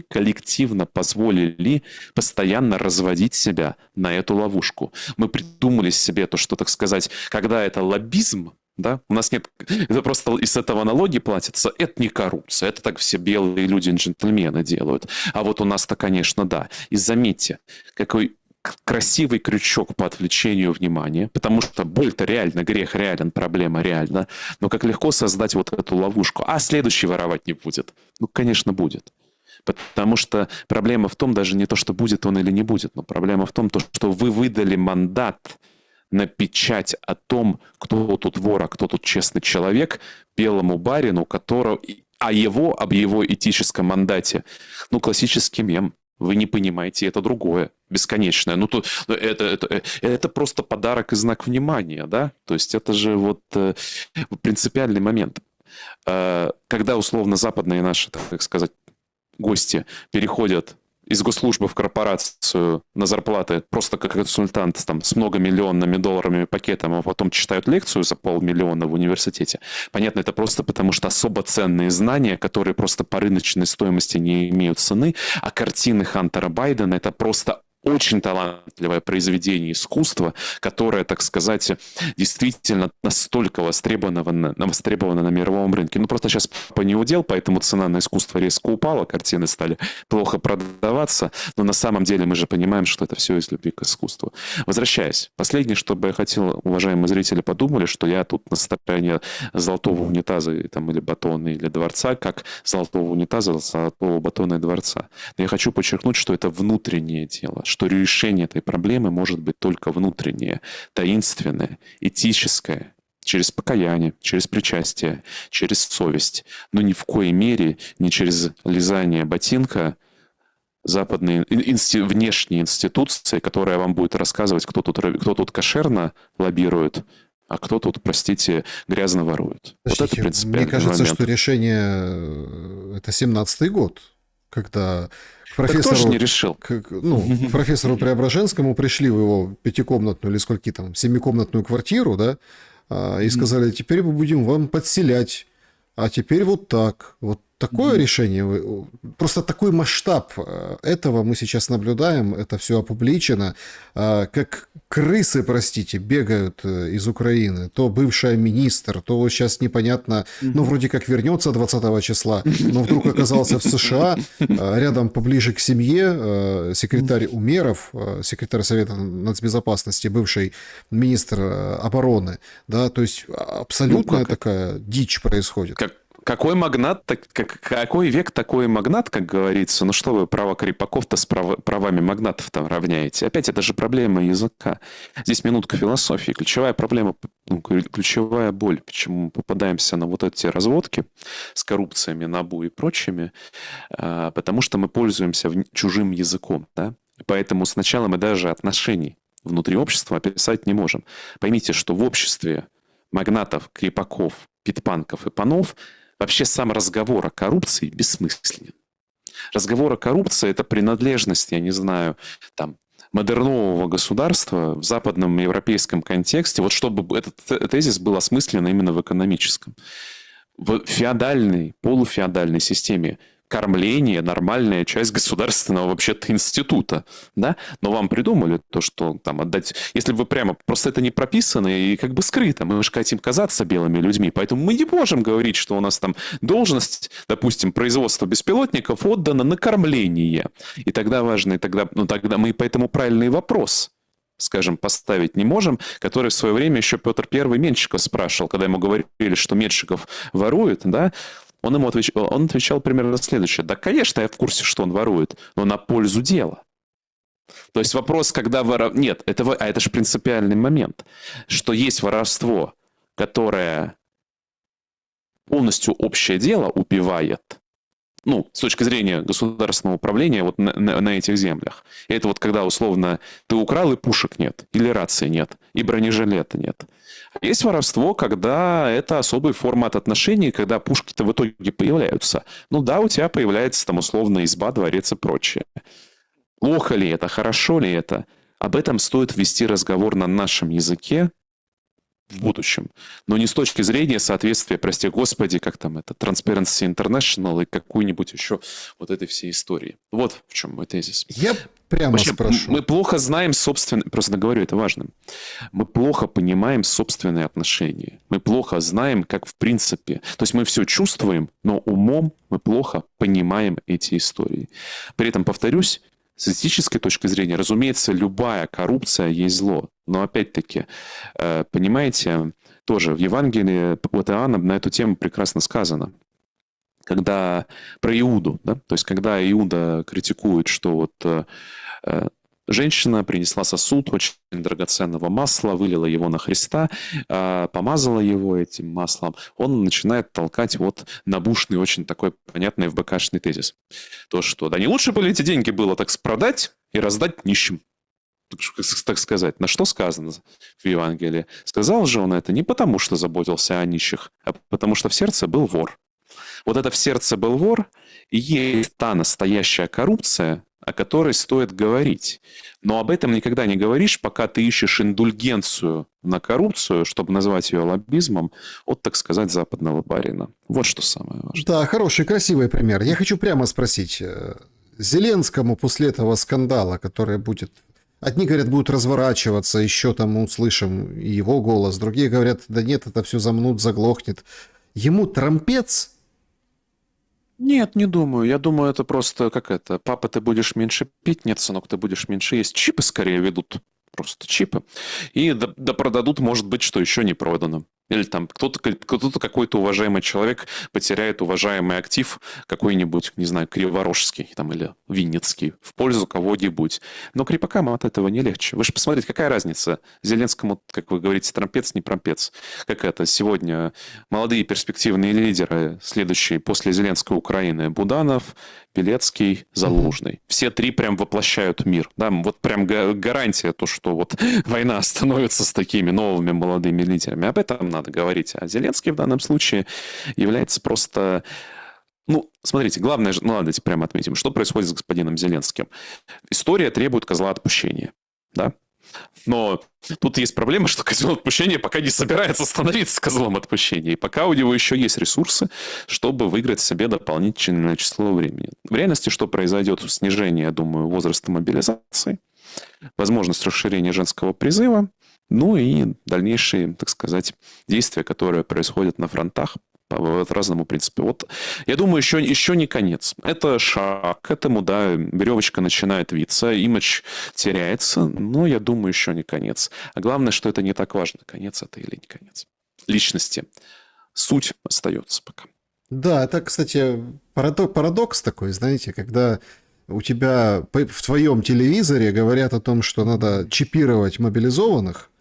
коллективно позволили постоянно разводить себя на эту ловушку. Мы придумали себе то, что, так сказать, когда это лоббизм, да? У нас нет... Это просто из этого налоги платятся. Это не коррупция. Это так все белые люди, джентльмены делают. А вот у нас-то, конечно, да. И заметьте, какой красивый крючок по отвлечению внимания, потому что боль-то реально, грех реален, проблема реальна, но как легко создать вот эту ловушку. А следующий воровать не будет. Ну, конечно, будет. Потому что проблема в том, даже не то, что будет он или не будет, но проблема в том, что вы выдали мандат на печать о том, кто тут вор, а кто тут честный человек, белому барину, об его этическом мандате. Ну, классический мем. Вы не понимаете, это другое, бесконечное. Это просто подарок и знак внимания, да? То есть это же вот принципиальный момент. Когда условно западные наши, так сказать, гости переходят из госслужбы в корпорацию на зарплаты просто как консультант там, с многомиллионными долларами пакетом, а потом читают лекцию за 500 000 в университете. Понятно, это просто потому, что особо ценные знания, которые просто по рыночной стоимости не имеют цены, а картины Хантера Байдена — это просто очень талантливое произведение искусства, которое, так сказать, действительно настолько востребовано на мировом рынке. Ну, просто сейчас по неудел, поэтому цена на искусство резко упала, картины стали плохо продаваться, но на самом деле мы же понимаем, что это все из любви к искусству. Возвращаясь, последнее, что бы я хотел, уважаемые зрители, подумали, что я тут на стороне золотого унитаза там, или батона, или дворца, как золотого унитаза, золотого батона и дворца. Но я хочу подчеркнуть, что это внутреннее дело, что решение этой проблемы может быть только внутреннее, таинственное, этическое, через покаяние, через причастие, через совесть, но ни в коей мере не через лизание ботинка западные внешние институции, которая вам будет рассказывать, кто тут кошерно лоббирует, а кто тут, простите, грязно ворует. Подождите, вот это принципиальный мне кажется, момент. что решение это 17-й год, когда к Так профессору, тоже не решил. к профессору Преображенскому пришли в его пятикомнатную или скольки там, семикомнатную квартиру, да, и сказали, теперь мы будем вам подселять, а теперь вот так. Вот такое решение, просто такой масштаб этого мы сейчас наблюдаем, это все опубличено, как крысы, простите, бегают из Украины, то бывшая министр, то вот сейчас непонятно, ну, вроде как вернется 20 числа, но вдруг оказался в США, рядом поближе к семье, секретарь Умеров, секретарь Совета нацбезопасности, бывший министр обороны, да, то есть абсолютная такая дичь происходит. Какой магнат, какой век такой магнат, как говорится? Ну что вы права крепаков-то с правами магнатов там равняете? Опять это же проблема языка. Здесь минутка философии. Ключевая проблема, ключевая боль, почему мы попадаемся на вот эти разводки с коррупциями, НАБУ и прочими, потому что мы пользуемся чужим языком, да? Поэтому сначала мы даже отношений внутри общества описать не можем. Поймите, что в обществе магнатов, крепаков, питпанков и панов вообще сам разговор о коррупции бессмысленен. Разговор о коррупции – это принадлежность, я не знаю, там, модернового государства в западном европейском контексте, вот чтобы этот тезис был осмыслен именно в экономическом. В феодальной, полуфеодальной системе кормление – нормальная часть государственного вообще-то института, да? Но вам придумали то, что там отдать... Если вы прямо... Просто это не прописано и как бы скрыто. Мы же хотим казаться белыми людьми, поэтому мы не можем говорить, что у нас там должность, допустим, производства беспилотников отдана на кормление. И тогда важно, и тогда мы поэтому правильный вопрос, скажем, поставить не можем, который в свое время еще Петр I Меньшиков спрашивал, когда ему говорили, что Меньшиков ворует, да? Он отвечал примерно следующее. Да, конечно, я в курсе, что он ворует, но на пользу дела. То есть вопрос, когда Нет, это же принципиальный момент, что есть воровство, которое полностью общее дело убивает, ну, с точки зрения государственного управления вот на этих землях. И это вот когда, условно, ты украл, и пушек нет, или рации нет, и бронежилета нет. Есть воровство, когда это особый формат отношений, когда пушки-то в итоге появляются. Ну да, у тебя появляется там условно изба, дворец и прочее. Плохо ли это, хорошо ли это? Об этом стоит вести разговор на нашем языке в будущем. Но не с точки зрения соответствия, прости господи, как там это, Transparency International и какую-нибудь еще вот этой всей истории. Вот в чем мой тезис. Я прямо вообще, спрошу. Мы плохо знаем собственные... Просто говорю, это важно. Мы плохо понимаем собственные отношения. Мы плохо знаем, как в принципе... То есть мы все чувствуем, но умом мы плохо понимаем эти истории. При этом, повторюсь, С этической точки зрения, разумеется, любая коррупция есть зло. Но опять-таки, понимаете, тоже в Евангелии от Иоанна на эту тему прекрасно сказано. Когда про Иуду, да, то есть когда Иуда критикует, что вот женщина принесла сосуд очень драгоценного масла, вылила его на Христа, помазала его этим маслом, он начинает толкать вот набушный, очень такой понятный ФБКшный тезис. То, что да не лучше бы ли эти деньги было так продать и раздать нищим. Так сказать, на что сказано в Евангелии? Сказал же он это не потому, что заботился о нищих, а потому что в сердце был вор. Вот это в сердце был вор и есть та настоящая коррупция, о которой стоит говорить. Но об этом никогда не говоришь, пока ты ищешь индульгенцию на коррупцию, чтобы назвать ее лоббизмом, от, так сказать, западного барина. Вот что самое важное. Да, хороший, красивый пример. Я хочу прямо спросить. Зеленскому после этого скандала, который будет... Одни говорят, будут разворачиваться, еще там услышим его голос. Другие говорят, да нет, это все замнут, заглохнет. Ему трампец? Нет, не думаю. Я думаю, это просто как это. Папа, ты будешь меньше пить, нет, сынок, ты будешь меньше есть. Чипы скорее ведут. Просто чипы. И да продадут, может быть, что еще не продано. Или там кто-то какой-то уважаемый человек потеряет уважаемый актив какой-нибудь, не знаю, Криворожский там, или Винницкий в пользу кого-нибудь. Но крепакам от этого не легче. Вы же посмотрите, какая разница. Зеленскому, как вы говорите, трампец, не трампец. Как это сегодня молодые перспективные лидеры, следующие после Зеленского Украины, Буданов, Белецкий, Залужный. Все три прям воплощают мир. Да? Вот прям гарантия то, что вот война становится с такими новыми молодыми лидерами. Об этом надо говорить. А Зеленский в данном случае является просто... Ну, смотрите, главное, ну ладно, давайте прямо отметим, что происходит с господином Зеленским. История требует козла отпущения. Да? Но тут есть проблема, что козел отпущения пока не собирается становиться козлом отпущения. И пока у него еще есть ресурсы, чтобы выиграть себе дополнительное число времени. В реальности что произойдет? Снижение, я думаю, возраста мобилизации, возможность расширения женского призыва, ну и дальнейшие, так сказать, действия, которые происходят на фронтах по разному принципу. Вот, я думаю, еще не конец. Это шаг к этому, да, веревочка начинает виться, имидж теряется, но я думаю, еще не конец. А главное, что это не так важно, конец это или не конец. Личности. Суть остается пока. Да, это, кстати, парадокс такой, знаете, когда у тебя в твоем телевизоре говорят о том, что надо чипировать мобилизованных,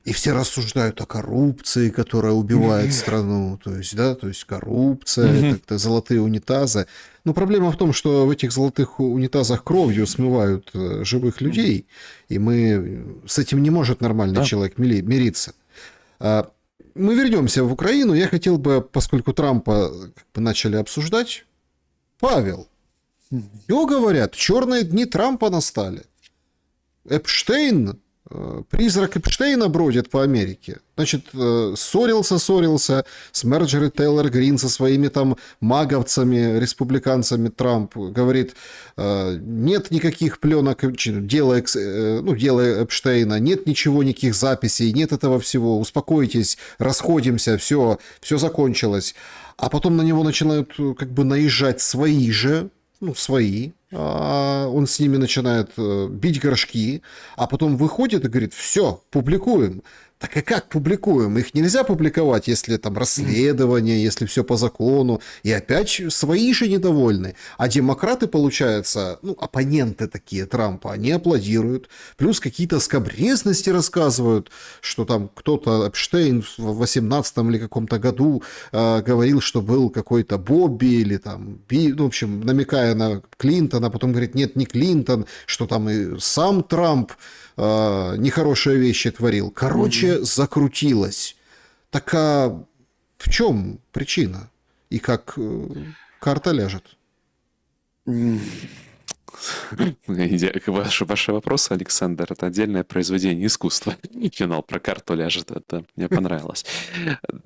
и все рассуждают о коррупции, которая убивает страну. То есть коррупция, это золотые унитазы. Но проблема в том, что в этих золотых унитазах кровью смывают живых людей, и с этим не может нормальный человек мириться. Мы вернемся в Украину. Я хотел бы, поскольку Трампа начали обсуждать, Павел, все говорят, черные дни Трампа настали. Эпштейн, призрак Эпштейна бродит по Америке. Значит, ссорился с Марджори Тейлор Грин, со своими там маговцами, республиканцами Трамп. Говорит, нет никаких пленок дела Эпштейна, нет ничего, никаких записей, нет этого всего. Успокойтесь, расходимся, все закончилось. А потом на него начинают как бы наезжать свои, он с ними начинает бить горшки, а потом выходит и говорит, все, публикуем. Так и как публикуем? Их нельзя публиковать, если там расследование, если все по закону. И опять свои же недовольны. А демократы, получается, оппоненты такие Трампа, они аплодируют. Плюс какие-то скабрезности рассказывают, что там кто-то, Эпштейн в 18-м или каком-то году говорил, что был какой-то Бобби или там, в общем, намекая на Клинтона, а потом говорит, нет, не Клинтон, что там и сам Трамп нехорошие вещи творил. Короче, закрутилось. Так а в чем причина? И как карта ляжет? Ваши вопросы, Александр, это отдельное произведение искусства. Финал про карту ляжет, это мне понравилось.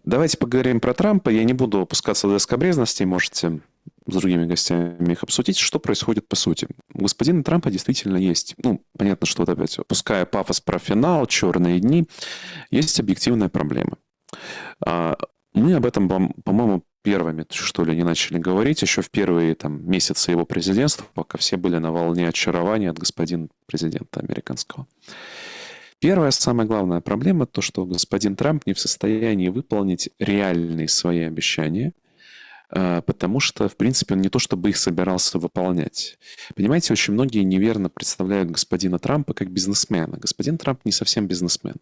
Давайте поговорим про Трампа. Я не буду опускаться до скабрезностей, можете с другими гостями их обсудить, что происходит по сути. У господина Трампа действительно есть, понятно, что опять, опуская пафос про финал, черные дни, есть объективная проблема. Мы об этом, по-моему, первыми, что ли, они начали говорить еще в первые там, месяцы его президентства, пока все были на волне очарования от господина президента американского. Первая, самая главная проблема, то, что господин Трамп не в состоянии выполнить реальные свои обещания, потому что, в принципе, он не то чтобы их собирался выполнять. Понимаете, очень многие неверно представляют господина Трампа как бизнесмена. Господин Трамп не совсем бизнесмен.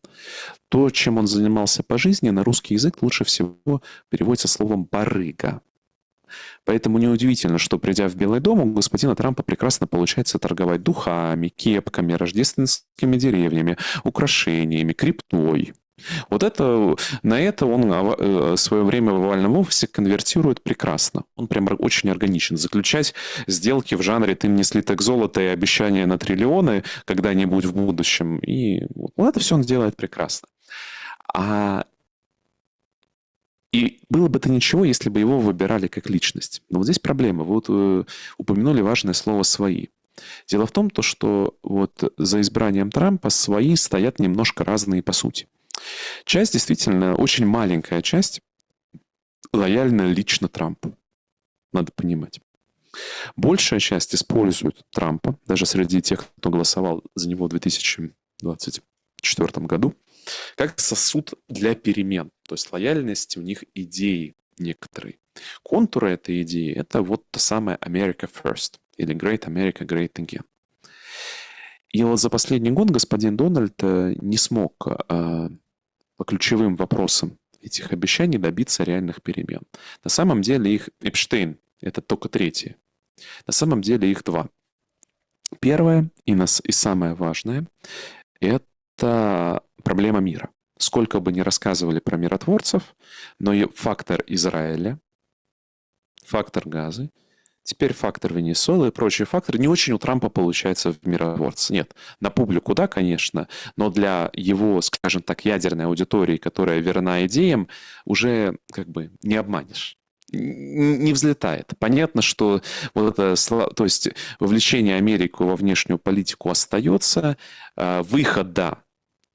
То, чем он занимался по жизни, на русский язык лучше всего переводится словом «барыга». Поэтому неудивительно, что, придя в Белый дом, у господина Трампа прекрасно получается торговать духами, кепками, рождественскими деревьями, украшениями, криптой. Вот это, на это он свое время в овальном офисе конвертирует прекрасно. Он прям очень органичен. Заключать сделки в жанре «ты мне слиток золота и обещания на триллионы когда-нибудь в будущем». И вот это все он делает прекрасно. И было бы это ничего, если бы его выбирали как личность. Но вот здесь проблема. Вы вот упомянули важное слово «свои». Дело в том, что вот за избранием Трампа свои стоят немножко разные по сути. Часть, действительно, очень маленькая часть, лояльна лично Трампу. Надо понимать. Большая часть использует Трампа, даже среди тех, кто голосовал за него в 2024 году, как сосуд для перемен. То есть лояльность у них идеи некоторые. Контуры этой идеи – это вот та самая America First или Great America Great Again. И вот за последний год господин Дональд не смог по ключевым вопросам этих обещаний добиться реальных перемен. На самом деле их Эпштейн – это только третье. На самом деле их два. Первое и самое важное – это проблема мира. Сколько бы ни рассказывали про миротворцев, но и фактор Израиля, фактор Газы, теперь фактор Венесуэлы и прочие факторы не очень у Трампа получается в миротворце. Нет, на публику, да, конечно, но для его, скажем так, ядерной аудитории, которая верна идеям, уже как бы не обманешь. Не взлетает. Понятно, что вот это, то есть вовлечение Америки во внешнюю политику остается, выхода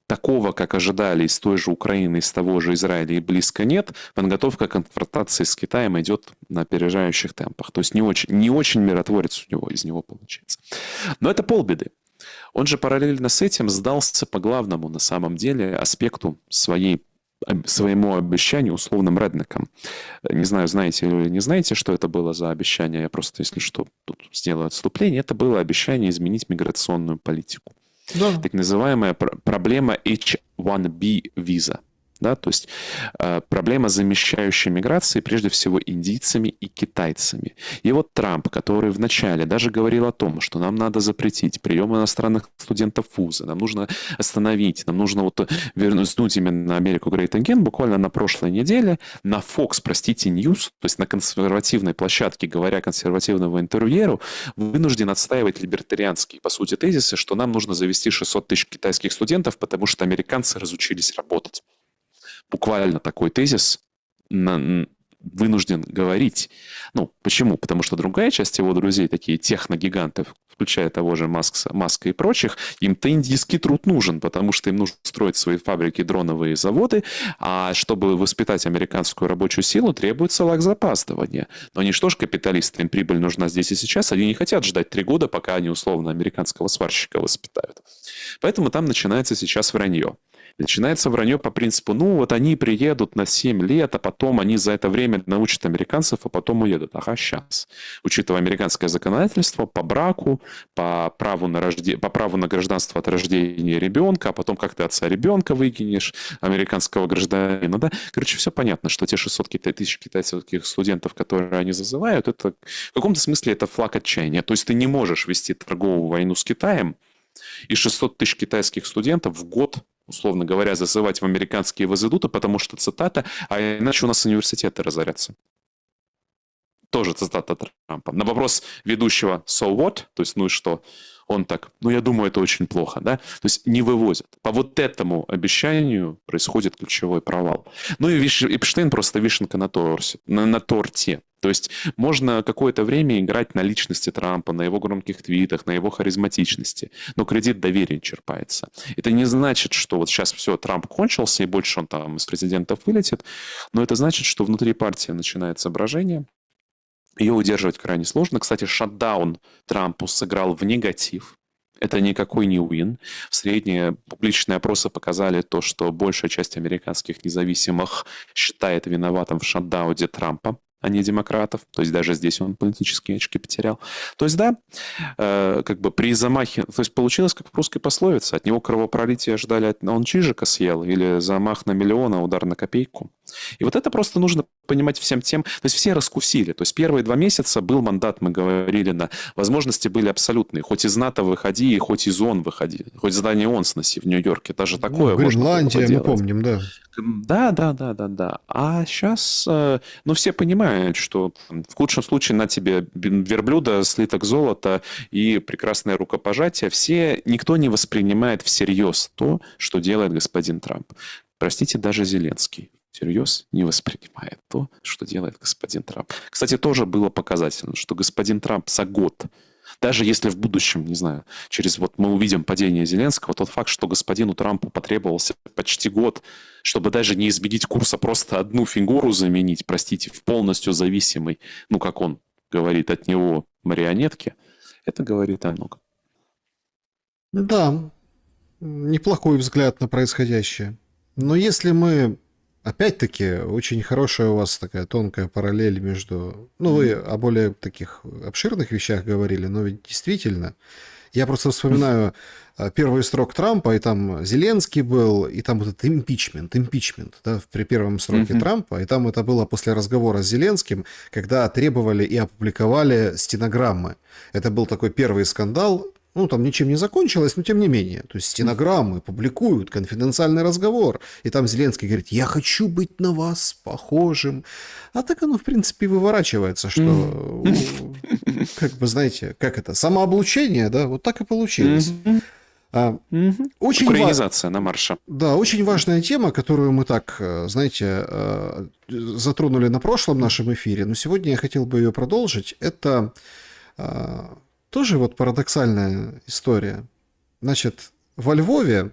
такого, как ожидали из той же Украины, из того же Израиля, и близко нет. Подготовка к конфронтации с Китаем идет на опережающих темпах. То есть не очень миротворец из него получается. Но это полбеды. Он же параллельно с этим сдался по главному, на самом деле, аспекту своему обещанию условным реднекам. Не знаю, знаете или не знаете, что это было за обещание. Я просто, если что, тут сделаю отступление. Это было обещание изменить миграционную политику. Да. Так называемая проблема H-1B виза. Да, то есть проблема замещающей миграции, прежде всего, индийцами и китайцами. И вот Трамп, который вначале даже говорил о том, что нам надо запретить прием иностранных студентов в вузы, нам нужно остановить, нам нужно вот вернуть именно Америку Great Again, буквально на прошлой неделе на Fox, простите, News, то есть на консервативной площадке, говоря консервативному интервьюеру, вынужден отстаивать либертарианские, по сути, тезисы, что нам нужно завести 600 тысяч китайских студентов, потому что американцы разучились работать. Буквально такой тезис вынужден говорить. Ну, почему? Потому что другая часть его друзей, такие техногиганты, включая того же Маска и прочих, им-то индийский труд нужен, потому что им нужно строить свои фабрики, дроновые заводы, а чтобы воспитать американскую рабочую силу, требуется лаг-запаздывание. Но они что ж, капиталисты, им прибыль нужна здесь и сейчас, они не хотят ждать 3 года, пока они условно американского сварщика воспитают. Поэтому там начинается сейчас вранье. Начинается вранье по принципу, вот они приедут на 7 лет, а потом они за это время научат американцев, а потом уедут. Ага, сейчас. Учитывая американское законодательство, по браку, по праву на гражданство от рождения ребенка, а потом как ты отца ребенка выкинешь, американского гражданина, да? Короче, все понятно, что те 600 тысяч китайских студентов, которые они зазывают, это в каком-то смысле это флаг отчаяния. То есть ты не можешь вести торговую войну с Китаем и 600 тысяч китайских студентов в год, условно говоря, зазывать в американские вузы, потому что цитата, а иначе у нас университеты разорятся. Тоже цитата Трампа. На вопрос ведущего «So what?», то есть ну и что, Он так, ну, я думаю, это очень плохо, да? То есть не вывозят. По вот этому обещанию происходит ключевой провал. Ну и Эпштейн просто вишенка на торте. То есть можно какое-то время играть на личности Трампа, на его громких твитах, на его харизматичности, но кредит доверия черпается. Это не значит, что вот сейчас все, Трамп кончился, и больше он там из президентов вылетит, но это значит, что внутри партии начинается брожение, ее удерживать крайне сложно. Кстати, шатдаун Трампу сыграл в негатив. Это никакой не уин. Средние публичные опросы показали то, что большая часть американских независимых считает виноватым в шатдауне Трампа, а не демократов. То есть даже здесь он политические очки потерял. То есть да, как бы при замахе... То есть получилось как в русской пословице. От него кровопролития ждали, он чижика съел, или замах на миллион, а удар на копейку. И вот это просто нужно понимать всем тем. То есть все раскусили. То есть первые 2 месяца был мандат, мы говорили, на возможности были абсолютные. Хоть из НАТО выходи, хоть из ООН выходи. Хоть здание ООН сноси в Нью-Йорке. Даже такое можно было Гренландия, мы делать. помним, да. Да. А сейчас, ну, все понимают, что в лучшем случае на тебе верблюда, слиток золота и прекрасное рукопожатие. Никто не воспринимает всерьез то, что делает господин Трамп. Простите, даже Зеленский всерьез не воспринимает то, что делает господин Трамп. Кстати, тоже было показательно, что господин Трамп за год, даже если в будущем, не знаю, мы увидим падение Зеленского, тот факт, что господину Трампу потребовался почти год, чтобы даже не изменить курс, а просто одну фигуру заменить, простите, в полностью зависимой, ну, как он говорит, от него марионетки, это говорит о многом. Да, неплохой взгляд на происходящее. Но если мы... Опять-таки, очень хорошая у вас такая тонкая параллель между... Ну, вы о более таких обширных вещах говорили, но ведь действительно... Я просто вспоминаю первый срок Трампа, и там Зеленский был, и там вот этот импичмент, да, при первом сроке Трампа, и там это было после разговора с Зеленским, когда требовали и опубликовали стенограммы. Это был такой первый скандал. Ну, там ничем не закончилось, но тем не менее. То есть стенограммы публикуют, конфиденциальный разговор. И там Зеленский говорит, я хочу быть на вас похожим. А так оно, в принципе, выворачивается, что, как бы, знаете, как это, самооблучение, да, вот так и получилось. Украинизация на марше. Да, очень важная тема, которую мы так, знаете, затронули на прошлом нашем эфире, но сегодня я хотел бы ее продолжить. Это... Тоже вот парадоксальная история. Значит, во Львове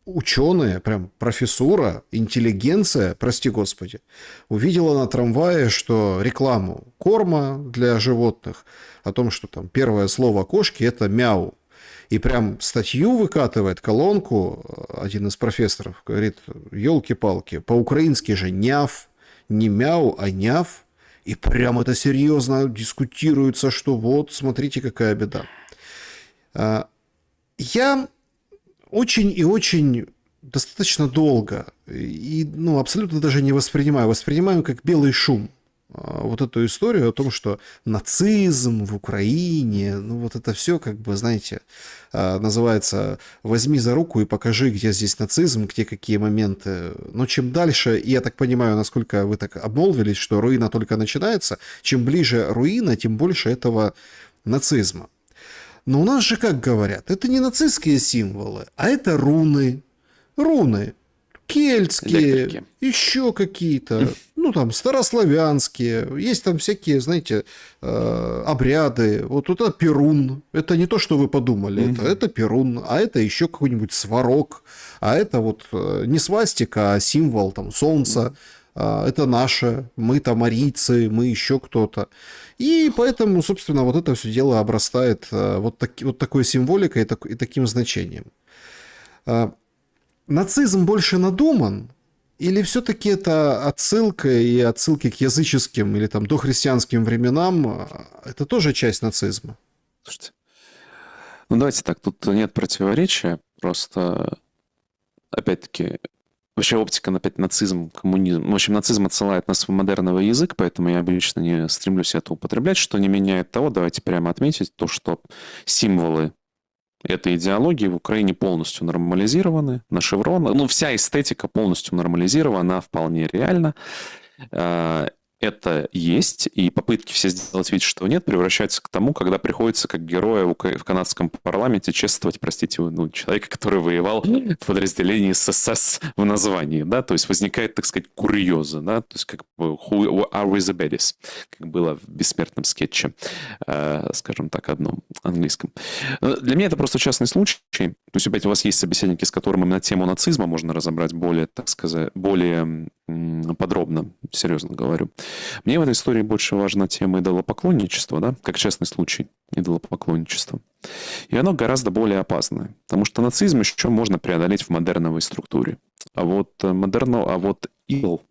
ученые, прям профессура, интеллигенция, прости господи, увидела на трамвае, что рекламу корма для животных, о том, что там первое слово кошки – это мяу. И прям статью выкатывает, колонку, один из профессоров, говорит, елки-палки, по-украински же няв, не мяу, а няв. И прям это серьезно дискутируется, что вот, смотрите, какая беда. Я очень и очень достаточно долго и абсолютно даже не воспринимаю как белый шум вот эту историю о том, что нацизм в Украине, вот это все, как бы, знаете, называется «возьми за руку и покажи, где здесь нацизм, где какие моменты». Но чем дальше, и я так понимаю, насколько вы так обмолвились, что руина только начинается, чем ближе руина, тем больше этого нацизма. Но у нас же, как говорят, это не нацистские символы, а это руны. Руны. Кельтские, электрики. Еще какие-то, там старославянские, есть там всякие, знаете, обряды. Вот это Перун, это не то, что вы подумали, это Перун, а это еще какой-нибудь сварог, а это вот не свастика, а символ там солнца, это наше, мы там арийцы, мы еще кто-то. И поэтому, собственно, вот это все дело обрастает вот такой символикой и таким значением. Нацизм больше надуман? Или все-таки это отсылки к языческим или там дохристианским временам? Это тоже часть нацизма? Слушайте, давайте так, тут нет противоречия, просто, опять-таки, вообще оптика, опять нацизм, коммунизм. В общем, нацизм отсылает нас в модерновый язык, поэтому я обычно не стремлюсь это употреблять, что не меняет того, давайте прямо отметить, то, что символы этой идеологии в Украине полностью нормализированы, нашевроны. Вся эстетика полностью нормализирована, она вполне реальна. это есть, и попытки все сделать вид, что нет, превращаются к тому, когда приходится, как героя в канадском парламенте, чествовать, простите, человека, который воевал в подразделении ССС в названии, да, то есть возникает, так сказать, курьеза, да, то есть как бы who are we the baddies, как было в бессмертном скетче, скажем так, одном английском. Для меня это просто частный случай, то есть опять у вас есть собеседники, с которыми на тему нацизма можно разобрать более, так сказать, более подробно, серьезно говорю. Мне в этой истории больше важна тема идолопоклонничества, да, как частный случай идолопоклонничества. И оно гораздо более опасное, потому что нацизм еще можно преодолеть в модерновой структуре. А вот идол,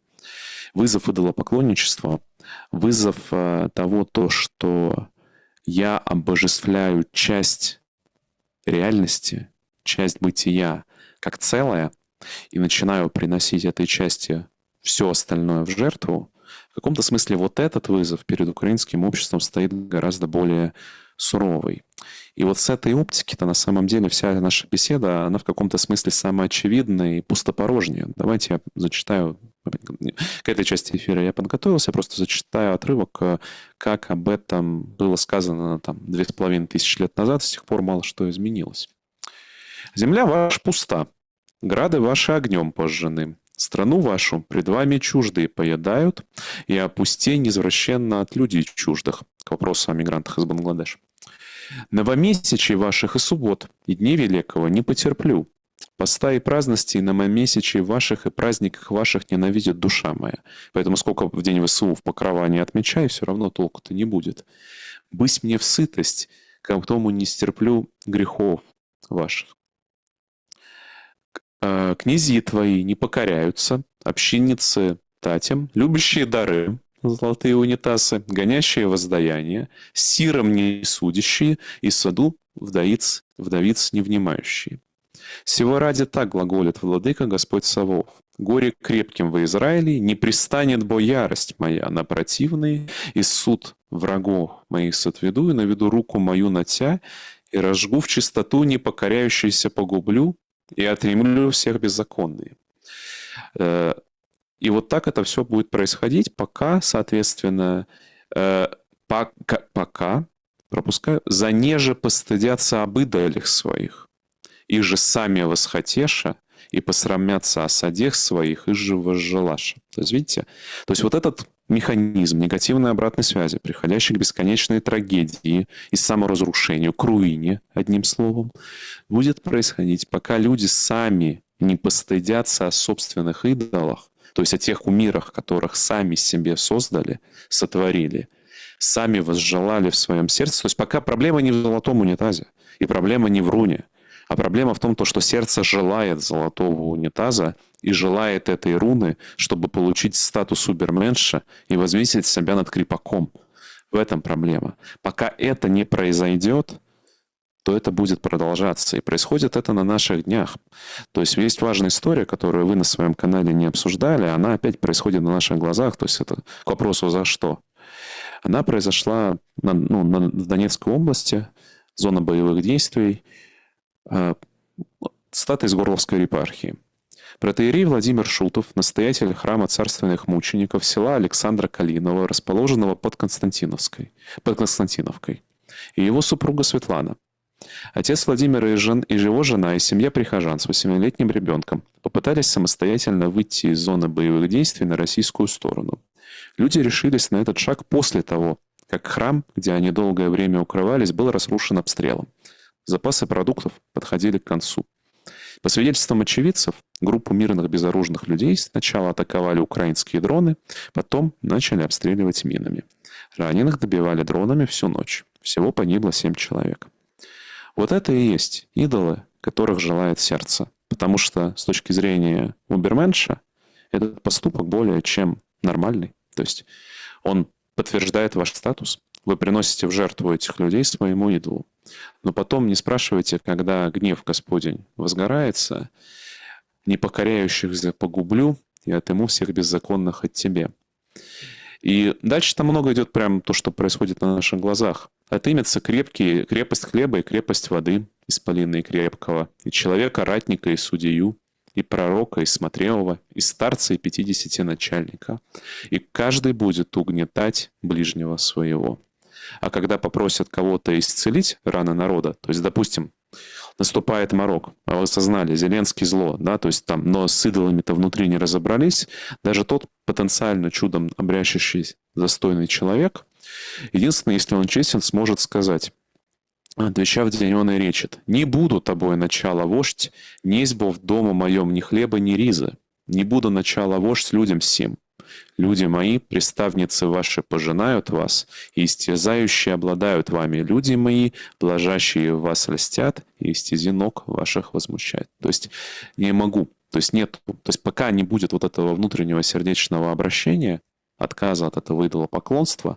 вызов идолопоклонничества, вызов того, что я обожествляю часть реальности, часть бытия как целое, и начинаю приносить этой части все остальное в жертву, в каком-то смысле вот этот вызов перед украинским обществом стоит гораздо более суровый. И вот с этой оптики-то на самом деле вся наша беседа, она в каком-то смысле самоочевидная и пустопорожняя. Давайте я зачитаю, к этой части эфира я подготовился, просто зачитаю отрывок, как об этом было сказано там 2500 лет назад, с тех пор мало что изменилось. «Земля ваша пуста, грады ваши огнем пожжены. Страну вашу пред вами чуждые поедают, и опустей незвращенно от людей чуждых». К вопросу о мигрантах из Бангладеша. «Новомесячей ваших и суббот, и дней великого не потерплю. Поста и праздности и новомесячей ваших и праздниках ваших ненавидит душа моя. Поэтому сколько в день ВСУ в Покрова не отмечай, все равно толку-то не будет. Быть мне в сытость, к тому не стерплю грехов ваших. Князи твои не покоряются, общинницы татям, любящие дары, золотые унитазы, гонящие воздаяние, сиром не судящие и саду вдовиц не внимающие. Сего ради так глаголит владыка Господь Савов. Горе крепким во Израиле, не пристанет бо ярость моя на противные, и суд врагов моих сотведу, и наведу руку мою на тя, и разжгу в чистоту непокоряющийся погублю, и отремлю всех беззаконные». И вот так это все будет происходить, пока, соответственно, пока, пропускаю, «за неже постыдятся об идолях своих, и же сами восхотеша, и посрамятся о садех своих, и же возжелаша». То есть, видите, то есть вот этот механизм негативной обратной связи, приходящий к бесконечной трагедии и саморазрушению, к руине, одним словом, будет происходить, пока люди сами не постыдятся о собственных идолах, то есть о тех кумирах, которых сами себе создали, сотворили, сами возжелали в своем сердце. То есть пока проблема не в золотом унитазе, и проблема не в руне, а проблема в том, что сердце желает золотого унитаза и желает этой руны, чтобы получить статус уберменша и возвысить себя над крепаком. В этом проблема. Пока это не произойдет, то это будет продолжаться. И происходит это на наших днях. То есть есть важная история, которую вы на своем канале не обсуждали, она опять происходит на наших глазах. То есть это к вопросу «за что?». Она произошла в Донецкой области, зона боевых действий, цитата из Горловской епархии. Протоиерей Владимир Шутов, настоятель храма царственных мучеников села Александра Калинова, расположенного под Константиновкой, и его супруга Светлана. Отец Владимира и его жена, и семья прихожан с 8-летним ребенком попытались самостоятельно выйти из зоны боевых действий на российскую сторону. Люди решились на этот шаг после того, как храм, где они долгое время укрывались, был разрушен обстрелом. Запасы продуктов подходили к концу. По свидетельствам очевидцев, группу мирных безоружных людей сначала атаковали украинские дроны, потом начали обстреливать минами. Раненых добивали дронами всю ночь. Всего погибло 7 человек. Вот это и есть идолы, которых желает сердце. Потому что с точки зрения уберменша этот поступок более чем нормальный. То есть он подтверждает ваш статус. Вы приносите в жертву этих людей своему идолу. Но потом не спрашивайте, когда гнев Господень возгорается, не покоряющихся погублю и отыму всех беззаконных от тебе. И дальше там много идет прям то, что происходит на наших глазах. Отымется крепость хлеба и крепость воды, исполинной крепкого, и человека, ратника и судью, и пророка, и смотрелого, и старца, и 50 начальника. И каждый будет угнетать ближнего своего. А когда попросят кого-то исцелить раны народа, то есть, допустим, наступает морок, а вы осознали, Зеленский зло, да, то есть там, но с идолами-то внутри не разобрались, даже тот потенциально чудом обрящущий достойный человек, единственное, если он честен, сможет сказать, отвечав день он и речет, «Не буду тобой начало вождь, не избо в дома моем ни хлеба, ни ризы, не буду начало вождь людям всем. Люди мои, приставницы ваши пожинают вас, и истязающие обладают вами. Люди мои, блажащие в вас льстят, и стези ног ваших возмущают». То есть не могу, то есть нет, то есть пока не будет вот этого внутреннего сердечного обращения, отказа от этого идолопоклонства,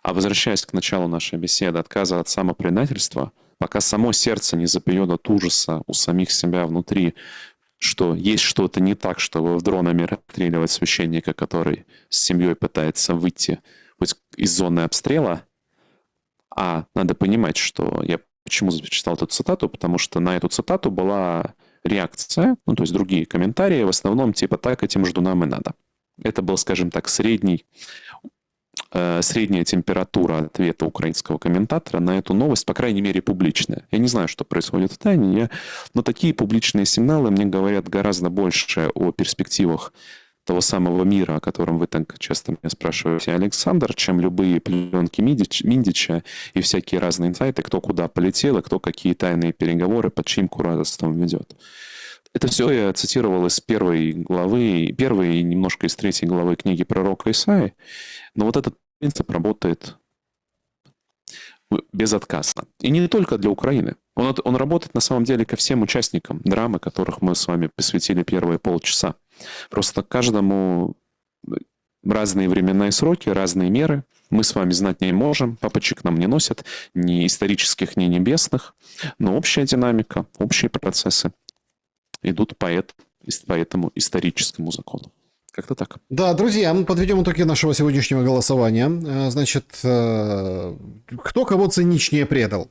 а возвращаясь к началу нашей беседы, отказа от самопредательства, пока само сердце не запоет от ужаса у самих себя внутри, что есть что-то не так, чтобы в дронами расстреливать священника, который с семьей пытается выйти хоть из зоны обстрела. А надо понимать, что я почему зачитал эту цитату, потому что на эту цитату была реакция, ну, то есть другие комментарии, в основном типа «так этим ждунам и надо». Это был, скажем так, средняя температура ответа украинского комментатора на эту новость, по крайней мере, публичная. Я не знаю, что происходит в тайне, но такие публичные сигналы мне говорят гораздо больше о перспективах того самого мира, о котором вы так часто меня спрашиваете, Александр, чем любые пленки Миндича и всякие разные инсайты, кто куда полетел и кто какие тайные переговоры под чьим кураторством ведет. Это все я цитировал из первой и немножко из 3 главы книги пророка Исаии. Но вот этот принцип работает безотказно. И не только для Украины. Он работает на самом деле ко всем участникам драмы, которых мы с вами посвятили первые полчаса. Просто каждому разные временные сроки, разные меры. Мы с вами знать не можем, папочек нам не носят, ни исторических, ни небесных. Но общая динамика, общие процессы идут по этому историческому закону. Как-то так. Да, друзья, мы подведем итоги нашего сегодняшнего голосования. Значит, кто кого циничнее предал?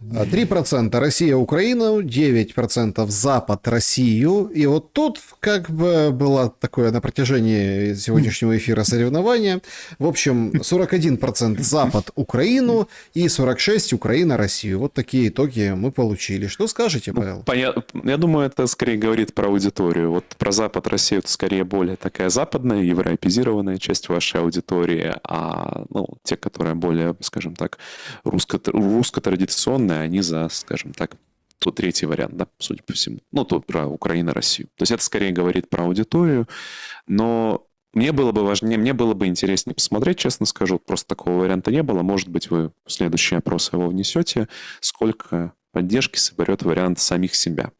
3% Россия, Украину, 9% Запад, Россию. И вот тут как бы было такое на протяжении сегодняшнего эфира соревнование. В общем, 41% Запад, Украину и 46% Украина, Россию. Вот такие итоги мы получили. Что скажете, Павел? Я думаю, это скорее говорит про аудиторию. Вот про Запад, Россию это скорее более такая западная, европеизированная часть вашей аудитории, а те, которые более, скажем так, русско-традиционные, они за, скажем так, тот третий вариант, да, судя по всему. Тут про Украину, Россию. То есть это скорее говорит про аудиторию, но мне было бы важнее, мне было бы интереснее посмотреть, честно скажу, просто такого варианта не было. Может быть, вы в следующий опрос его внесете, сколько поддержки соберет вариант самих себя.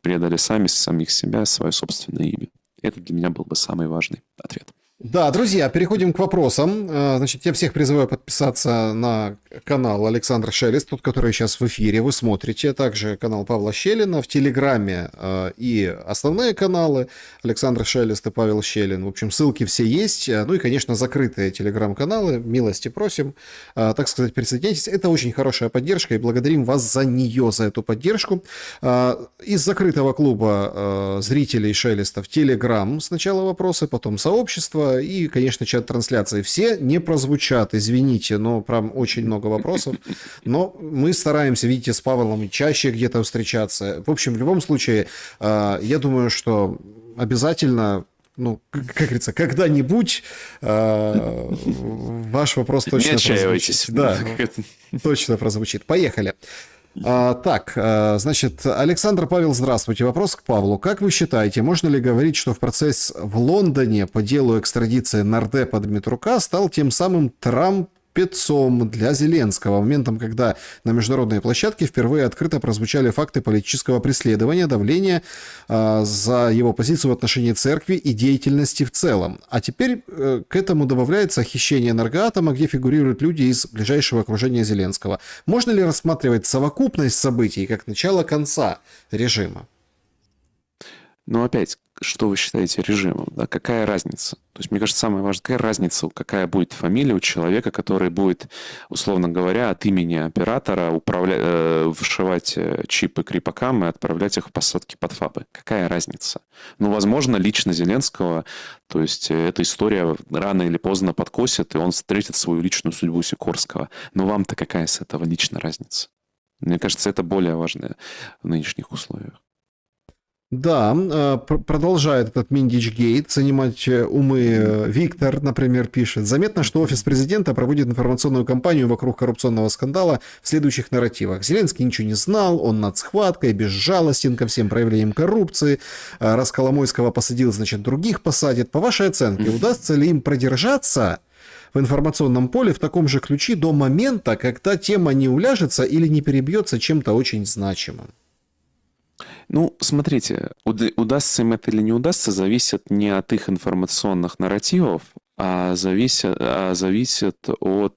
Предали сами самих себя свое собственное имя. Это для меня был бы самый важный ответ. Да, друзья, переходим к вопросам. Значит, я всех призываю подписаться на канал Александр Шелест, тот, который сейчас в эфире, вы смотрите. Также канал Павла Щелина в Телеграме и основные каналы Александр Шелест и Павел Щелин. В общем, ссылки все есть. Ну и, конечно, закрытые Телеграм-каналы. Милости просим. Так сказать, присоединяйтесь. Это очень хорошая поддержка, и благодарим вас за нее, за эту поддержку. Из закрытого клуба зрителей Шелеста в Телеграм сначала вопросы, потом сообщество. И, конечно, чат-трансляции. Все не прозвучат, извините, но прям очень много вопросов. Но мы стараемся, видите, с Павлом чаще где-то встречаться. В общем, в любом случае, я думаю, что обязательно, как говорится, когда-нибудь ваш вопрос точно прозвучит. Да, точно прозвучит. Поехали. Так, значит, Александр, Павел, здравствуйте. Вопрос к Павлу. Как вы считаете, можно ли говорить, что в процесс в Лондоне по делу экстрадиции нардепа Дмитрука стал тем самым трапецом для Зеленского, моментом, когда на международной площадке впервые открыто прозвучали факты политического преследования, давления за его позицию в отношении церкви и деятельности в целом? А теперь к этому добавляется хищение энергоатома, где фигурируют люди из ближайшего окружения Зеленского. Можно ли рассматривать совокупность событий как начало конца режима? Но опять, что вы считаете режимом? Да? Какая разница? То есть, мне кажется, самое важное, какая разница, какая будет фамилия у человека, который будет, условно говоря, от имени оператора вшивать чипы к рипакам и отправлять их в посадки под фабы. Какая разница? Ну, возможно, лично Зеленского, то есть, эта история рано или поздно подкосит, и он встретит свою личную судьбу Сикорского. Но вам-то какая с этого лично разница? Мне кажется, это более важное в нынешних условиях. Да, продолжает этот Миндичгейт занимать умы. Виктор, например, пишет. Заметно, что офис президента проводит информационную кампанию вокруг коррупционного скандала в следующих нарративах. Зеленский ничего не знал, он над схваткой, безжалостен ко всем проявлениям коррупции. Раз Коломойского посадил, значит, других посадит. По вашей оценке, удастся ли им продержаться в информационном поле в таком же ключе до момента, когда тема не уляжется или не перебьется чем-то очень значимым? Ну, смотрите, удастся им это или не удастся, зависит не от их информационных нарративов, а зависит от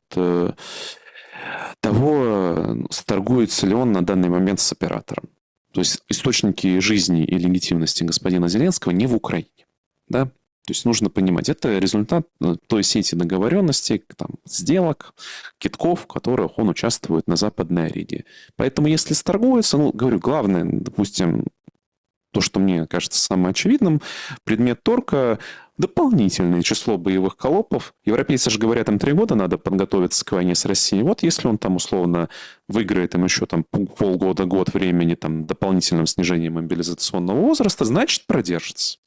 того, сторгуется ли он на данный момент с оператором. То есть источники жизни и легитимности господина Зеленского не в Украине. Да? То есть нужно понимать, это результат той сети договоренностей, там, сделок, китков, в которых он участвует на западной арене. Поэтому если сторгуется, ну, говорю, главное, допустим, то, что мне кажется самым очевидным, предмет торга – дополнительное число боевых колопов. Европейцы же говорят, им 3 года надо подготовиться к войне с Россией. Вот если он там условно выиграет им еще там полгода, год времени там, дополнительным снижением мобилизационного возраста, значит продержится.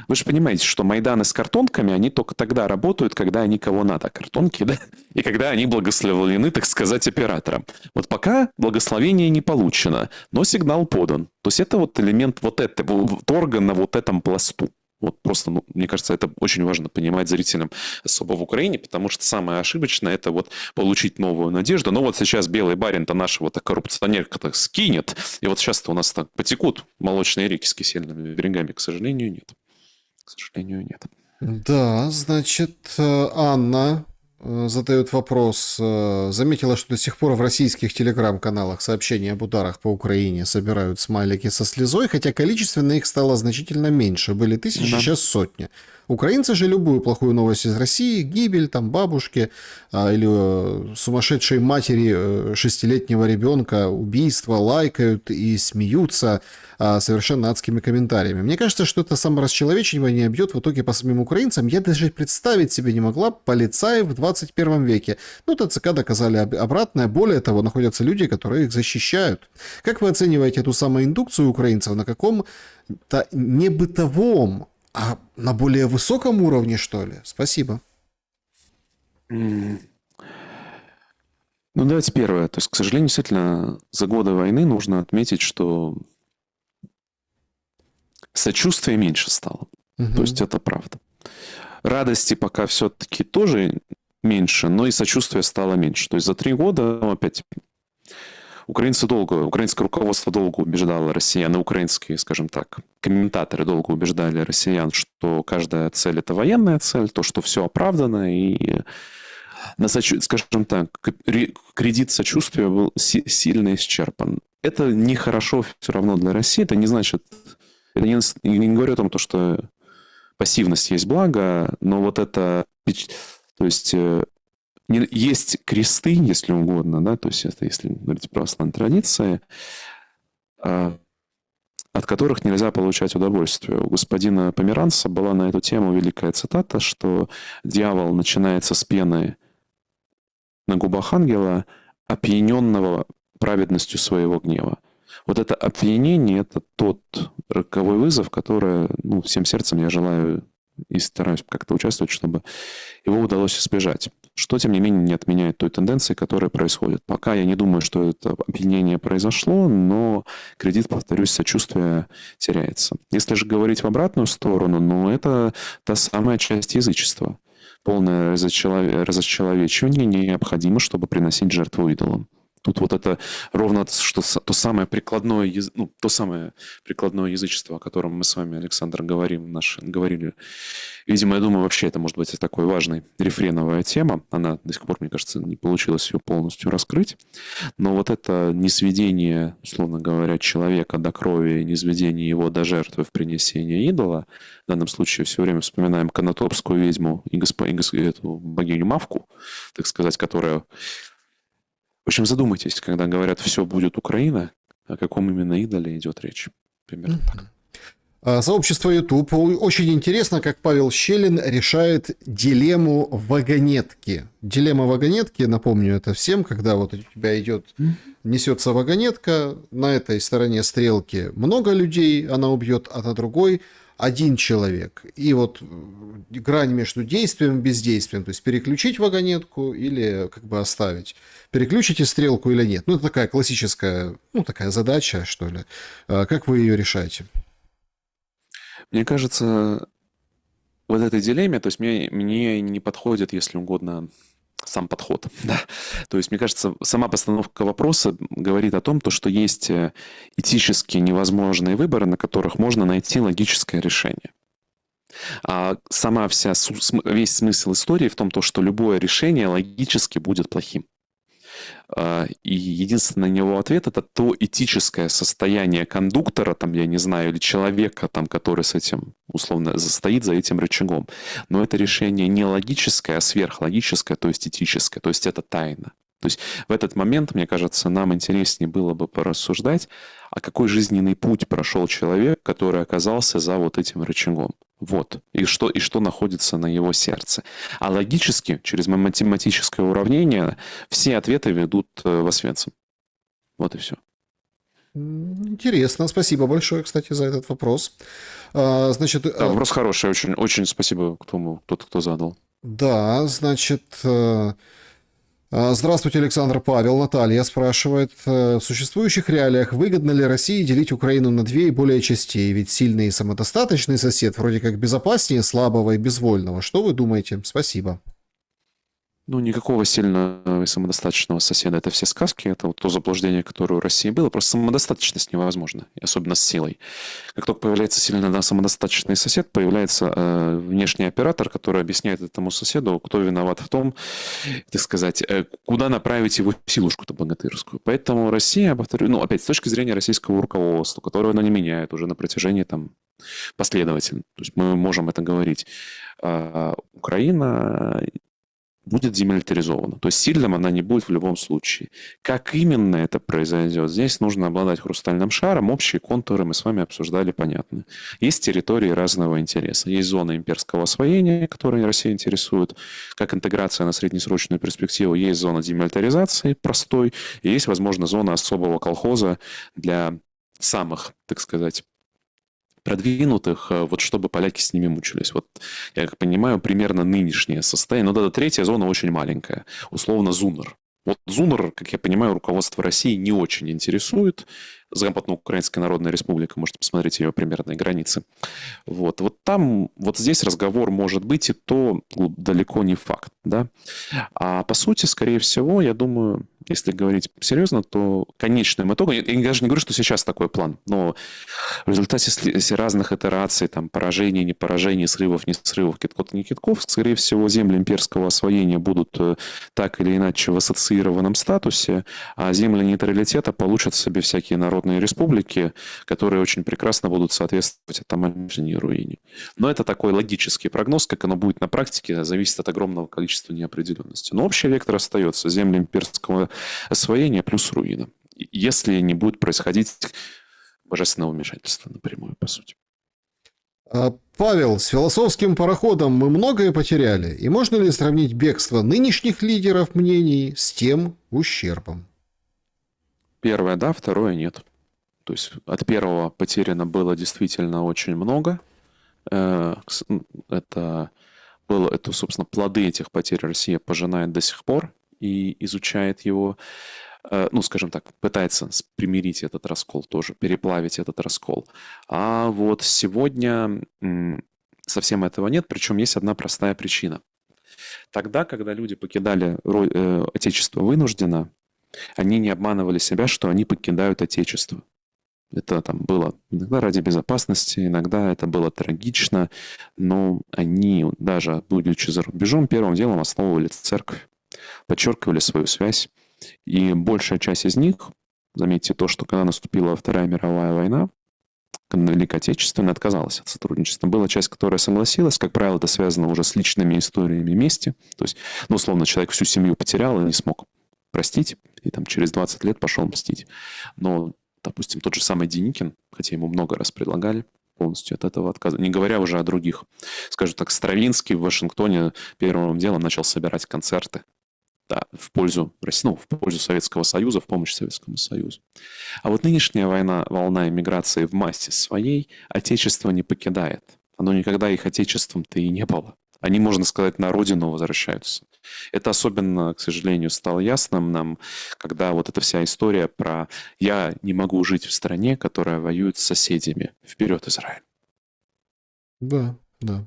Вы же понимаете, что Майданы с картонками, они только тогда работают, когда они кого надо, картонки, да? И когда они благословлены, так сказать, оператором. Вот пока благословение не получено, но сигнал подан. То есть это вот элемент вот этого торга на вот этом пласту. Вот просто, ну, мне кажется, это очень важно понимать зрителям особо в Украине, потому что самое ошибочное – это вот получить новую надежду. Но вот сейчас белый барин-то нашего-то коррупционерка-то скинет, и вот сейчас-то у нас так потекут молочные реки с кисельными берегами. К сожалению, нет. К сожалению, нет. Да, значит, Анна задает вопрос. Заметила, что до сих пор в российских телеграм-каналах сообщения об ударах по Украине собирают смайлики со слезой, хотя количественно их стало значительно меньше. Были тысячи, Да. сейчас сотни. Украинцы же любую плохую новость из России, гибель, там, бабушки или сумасшедшей матери 6-летнего ребенка, убийства, лайкают и смеются совершенно адскими комментариями. Мне кажется, что это саморасчеловечивание бьет в итоге по самим украинцам. Я даже представить себе не могла полицаев в 21 веке. Ну, ТЦК доказали обратное. Более того, находятся люди, которые их защищают. Как вы оцениваете эту самоиндукцию украинцев? На каком-то не бытовом, а на более высоком уровне, что ли? Спасибо. Ну, давайте первое. То есть, к сожалению, действительно, за годы войны нужно отметить, что сочувствия меньше стало. Мгм. То есть, это правда. Радости пока все-таки тоже меньше, но и сочувствия стало меньше. То есть, за 3 года, ну, опять, украинское руководство долго убеждало россиян, и украинские, скажем так, комментаторы долго убеждали россиян, что каждая цель – это военная цель, то, что все оправдано, и, скажем так, кредит сочувствия был сильно исчерпан. Это нехорошо все равно для России, это не значит, это не говорю о том, что пассивность есть благо, но вот это, то есть есть кресты, если угодно, да, то есть это, если говорить про православные традиции, от которых нельзя получать удовольствие. У господина Померанца была на эту тему великая цитата, что дьявол начинается с пены на губах ангела, опьяненного праведностью своего гнева. Вот это опьянение – это тот роковой вызов, который, ну, всем сердцем я желаю и стараюсь как-то участвовать, чтобы его удалось избежать. Что, тем не менее, не отменяет той тенденции, которая происходит. Пока я не думаю, что это опьянение произошло, но кредит, повторюсь, сочувствия теряется. Если же говорить в обратную сторону, ну, это та самая часть язычества. Полное разочеловечивание необходимо, чтобы приносить жертву идолам. Тут вот это ровно что то самое прикладное, то самое прикладное язычество, о котором мы с вами, Александр, говорили. Видимо, я думаю, вообще это может быть такой важной рефреновая тема. Она до сих пор, мне кажется, не получилось ее полностью раскрыть. Но вот это несведение, условно говоря, человека до крови, низведение его до жертвы в принесении идола, в данном случае все время вспоминаем канатопскую ведьму и эту богиню Мавку, так сказать, которая... В общем, задумайтесь, когда говорят «все будет Украина», о каком именно идоле идет речь. Примерно так. Сообщество YouTube. Очень интересно, как Павел Щелин решает дилемму вагонетки. Дилемма вагонетки, напомню это всем, когда вот у тебя несется вагонетка, на этой стороне стрелки много людей, она убьет, а на другой один человек. И вот грань между действием и бездействием, то есть переключить вагонетку или как бы оставить. Переключите стрелку или нет. Ну, это такая классическая, такая задача, что ли. Как вы ее решаете? Мне кажется, вот этой дилемме, то есть мне не подходит, если угодно, сам подход. Да. То есть, мне кажется, сама постановка вопроса говорит о том, что есть этически невозможные выборы, на которых можно найти логическое решение. А весь смысл истории в том, что любое решение логически будет плохим. И единственный на него ответ – это то этическое состояние кондуктора, там, я не знаю, или человека, там, который с этим, условно, стоит за этим рычагом. Но это решение не логическое, а сверхлогическое, то есть этическое, то есть это тайна. То есть в этот момент, мне кажется, нам интереснее было бы порассуждать, а какой жизненный путь прошел человек, который оказался за вот этим рычагом. Вот. И что находится на его сердце. А логически, через математическое уравнение, все ответы ведут в Освенцим. Вот и все. Интересно. Спасибо большое, кстати, за этот вопрос. Значит, Да, вопрос хороший. Очень, очень спасибо кто задал. Да, значит... Здравствуйте, Александр. Павел. Наталья спрашивает. В существующих реалиях выгодно ли России делить Украину на две и более частей? Ведь сильный и самодостаточный сосед вроде как безопаснее слабого и безвольного. Что вы думаете? Спасибо. Никакого сильного и самодостаточного соседа. Это все сказки. Это вот то заблуждение, которое у России было. Просто самодостаточность невозможна. И особенно с силой. Как только появляется сильно самодостаточный сосед, появляется внешний оператор, который объясняет этому соседу, кто виноват в том, так сказать, куда направить его силушку-то богатырскую. Поэтому Россия, повторю, опять с точки зрения российского руководства, которое оно не меняет уже на протяжении последовательно. То есть мы можем это говорить. Украина будет демилитаризована. То есть сильным она не будет в любом случае. Как именно это произойдет? Здесь нужно обладать хрустальным шаром. Общие контуры мы с вами обсуждали, понятно. Есть территории разного интереса. Есть зона имперского освоения, которая Россию интересует, как интеграция на среднесрочную перспективу. Есть зона демилитаризации простой. И есть, возможно, зона особого колхоза для самых, так сказать, продвинутых, вот чтобы поляки с ними мучились. Вот, я как понимаю, примерно нынешнее состояние. Но эта третья зона очень маленькая. Условно, ЗУНР. Вот ЗУНР, как я понимаю, руководство России не очень интересует. Западноукраинская Народная Республика, можете посмотреть ее примерные границы. Вот там, вот здесь разговор может быть, и то далеко не факт. Да? А по сути, скорее всего, я думаю, если говорить серьезно, то конечным итогом, я даже не говорю, что сейчас такой план, но в результате разных итераций, поражений, не поражений, срывов, не срывов, китков, не китков, скорее всего, земли имперского освоения будут так или иначе в ассоциированном статусе, а земли нейтралитета получат в себе всякие народные республики, которые очень прекрасно будут соответствовать атомной руине. Но это такой логический прогноз, как оно будет на практике, зависит от огромного количества неопределенности. Но общий вектор остается: земли имперского освоения плюс руина. Если не будет происходить божественного вмешательства напрямую, по сути. Павел, с философским пароходом мы многое потеряли. И можно ли сравнить бегство нынешних лидеров мнений с тем ущербом? Первое – да, второе – нет. То есть от первого потеряно было действительно очень много. Собственно, плоды этих потерь Россия пожинает до сих пор и изучает его, скажем так, пытается примирить этот раскол тоже, переплавить этот раскол. А вот сегодня совсем этого нет, причем есть одна простая причина. Тогда, когда люди покидали Отечество вынужденно, Они не обманывали себя, что они покидают Отечество. Это там было иногда ради безопасности, иногда это было трагично, но они, даже будучи за рубежом, первым делом основывали церковь, подчеркивали свою связь. И большая часть из них, заметьте то, что когда наступила Вторая мировая война, когда Великая Отечественная отказалась от сотрудничества. Была часть, которая согласилась. Как правило, это связано уже с личными историями мести. То есть, ну, условно, человек всю семью потерял и не смог простить, и там через 20 лет пошел мстить. Но, допустим, тот же самый Деникин, хотя ему много раз предлагали, полностью от этого отказываться. Не говоря уже о других. Скажем так, Стравинский в Вашингтоне первым делом начал собирать концерты. Да, в пользу России, ну, в пользу Советского Союза, в помощь Советскому Союзу. А вот нынешняя волна эмиграции в массе своей Отечество не покидает. Оно никогда их Отечеством-то и не было. Они, можно сказать, на родину возвращаются. Это особенно, к сожалению, стало ясным нам, когда вот эта вся история про «я не могу жить в стране, которая воюет с соседями». Вперед, Израиль! Да, да.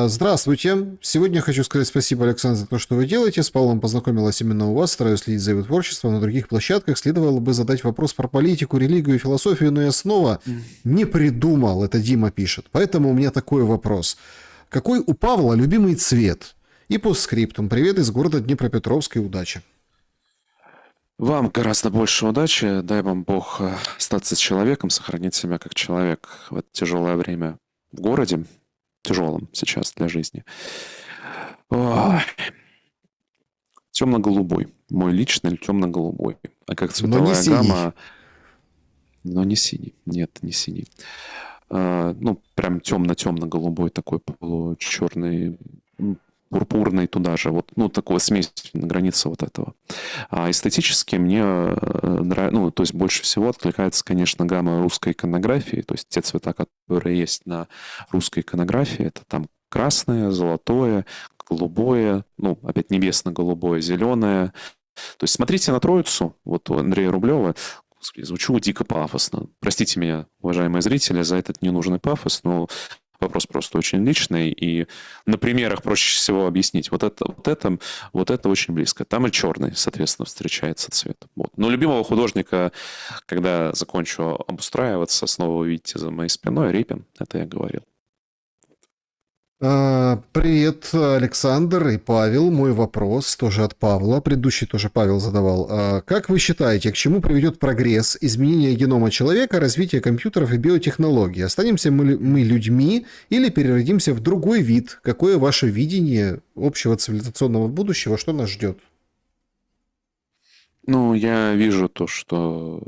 Здравствуйте. Сегодня хочу сказать спасибо, Александр, за то, что вы делаете. С Павлом познакомилась именно у вас. Стараюсь следить за его творчеством. На других площадках следовало бы задать вопрос про политику, религию и философию, но я снова не придумал. Это Дима пишет. Поэтому у меня такой вопрос. Какой у Павла любимый цвет? И постскриптум. Привет из города Днепропетровска и удачи. Вам гораздо больше удачи. Дай вам Бог остаться человеком, сохранить себя как человек в это тяжелое время в городе. Тяжелым сейчас для жизни. Темно-голубой. Мой личный темно-голубой. А как цветовая гамма... Но не синий. Нет, не синий. Ну, прям темно-темно-голубой, такой получерный, пурпурный туда же. Вот, ну, такая смесь на границе вот этого. А эстетически мне нравится, ну, то есть больше всего откликается, конечно, гамма русской иконографии, то есть те цвета, которые есть на русской иконографии, это там красное, золотое, голубое, ну, опять небесно-голубое, зеленое. То есть смотрите на Троицу, вот у Андрея Рублева, господи, звучу дико пафосно. Простите меня, уважаемые зрители, за этот ненужный пафос, но вопрос просто очень личный, и на примерах проще всего объяснить. Вот это очень близко. Там и черный, соответственно, встречается цвет. Вот. Но любимого художника, когда закончу обустраиваться, снова увидите за моей спиной, Репин, это я говорил. Привет, Александр и Павел. Мой вопрос тоже от Павла. Предыдущий тоже Павел задавал. Как вы считаете, к чему приведет прогресс, изменение генома человека, развитие компьютеров и биотехнологий? Останемся мы людьми или переродимся в другой вид? Какое ваше видение общего цивилизационного будущего? Что нас ждет? Ну, я вижу то, что...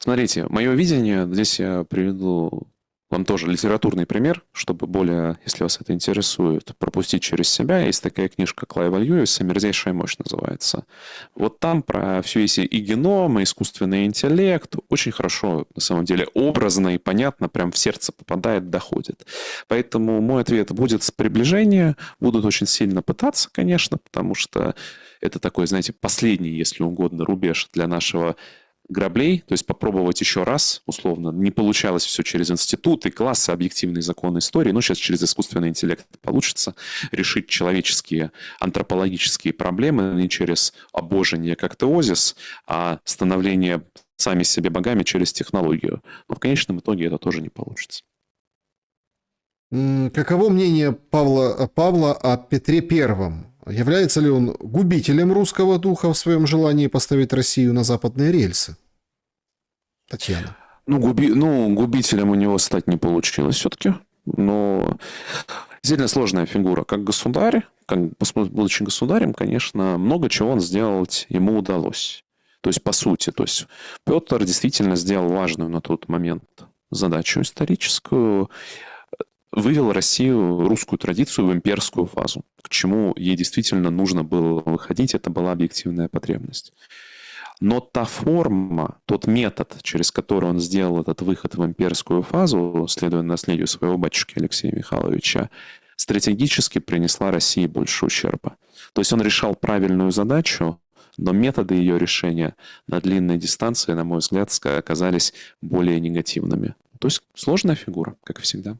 Смотрите, мое видение, здесь я приведу... Вам тоже литературный пример, чтобы более, если вас это интересует, пропустить через себя. Есть такая книжка Клайва Льюиса «Мерзейшая мощь» называется. Вот там про все эти и геном, и искусственный интеллект очень хорошо, на самом деле, образно и понятно, прям в сердце попадает, доходит. Поэтому мой ответ будет с приближения. Будут очень сильно пытаться, конечно, потому что это такой, знаете, последний, если угодно, рубеж для нашего граблей, то есть попробовать еще раз, условно, не получалось все через институты, классы, объективные законы истории, но сейчас через искусственный интеллект получится решить человеческие антропологические проблемы не через обожение как теозис, а становление сами себе богами через технологию. Но в конечном итоге это тоже не получится. Каково мнение Павла о Петре Первом? Является ли он губителем русского духа в своем желании поставить Россию на западные рельсы? Татьяна. Губителем у него стать не получилось все-таки. Но сильно сложная фигура. Как государь, будучи государем, конечно, много чего он сделать ему удалось. То есть, по сути, Петр действительно сделал важную на тот момент задачу историческую, вывел Россию, русскую традицию в имперскую фазу, к чему ей действительно нужно было выходить, это была объективная потребность. Но та форма, тот метод, через который он сделал этот выход в имперскую фазу, следуя наследию своего батюшки Алексея Михайловича, стратегически принесла России больше ущерба. То есть он решал правильную задачу, но методы ее решения на длинной дистанции, на мой взгляд, оказались более негативными. То есть сложная фигура, как и всегда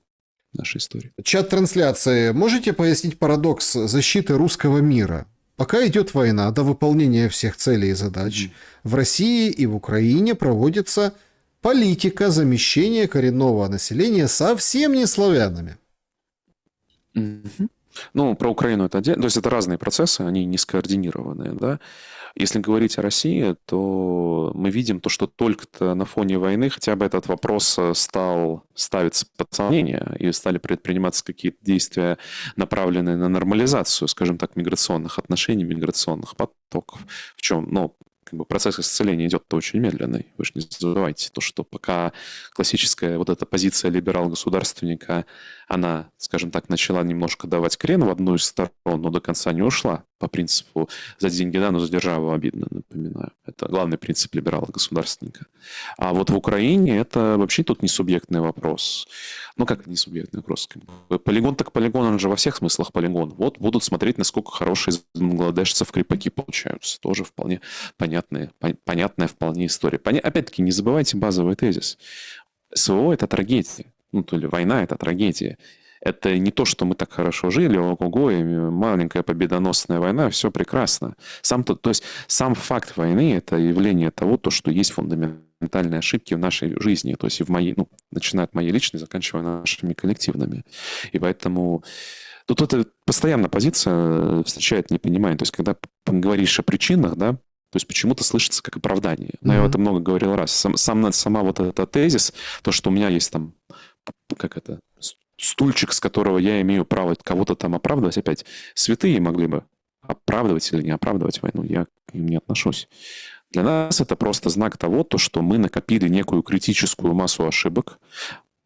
в нашей истории. Чат трансляции. Можете пояснить парадокс защиты русского мира? пока идет война, до выполнения всех целей и задач, в России и в Украине проводится политика замещения коренного населения совсем не славянами. Мгм. Ну, про Украину это отдельно. То есть это разные процессы, они не скоординированные, да. Если говорить о России, то мы видим то, что только-то на фоне войны хотя бы этот вопрос стал ставиться под сомнение, и стали предприниматься какие-то действия, направленные на нормализацию, скажем так, миграционных отношений, миграционных потоков. В чем, ну, как бы процесс исцеления идет очень медленный. Вы же не забывайте то, что пока классическая вот эта позиция либерал-государственника, она, скажем так, начала немножко давать крен в одну из сторон, но до конца не ушла. По принципу «за деньги да, но за державу обидно», напоминаю. Это главный принцип либерала-государственника. А вот в Украине это вообще тут не субъектный вопрос. Ну, как не субъектный вопрос? Как бы полигон так полигон, он же во всех смыслах полигон. Вот будут смотреть, насколько хорошие из бангладешцев крепаки получаются. Тоже вполне понятная вполне история. Опять-таки, не забывайте базовый тезис. СВО – это трагедия. Ну, то ли война – это трагедия. Это не то, что мы так хорошо жили, ого-го, и маленькая победоносная война, все прекрасно. То есть сам факт войны – это явление того, то, что есть фундаментальные ошибки в нашей жизни, то есть и в моей, ну, начиная от моей личной, заканчивая нашими коллективными. И поэтому тут это постоянно позиция встречает непонимание. То есть когда говоришь о причинах, да, то есть почему-то слышится как оправдание. Но я об этом много говорил раз. Сама вот эта тезис, то, что у меня есть там, как это, стульчик, с которого я имею право кого-то там оправдывать, опять, святые могли бы оправдывать или не оправдывать войну, я к ним не отношусь. Для нас это просто знак того, то, что мы накопили некую критическую массу ошибок.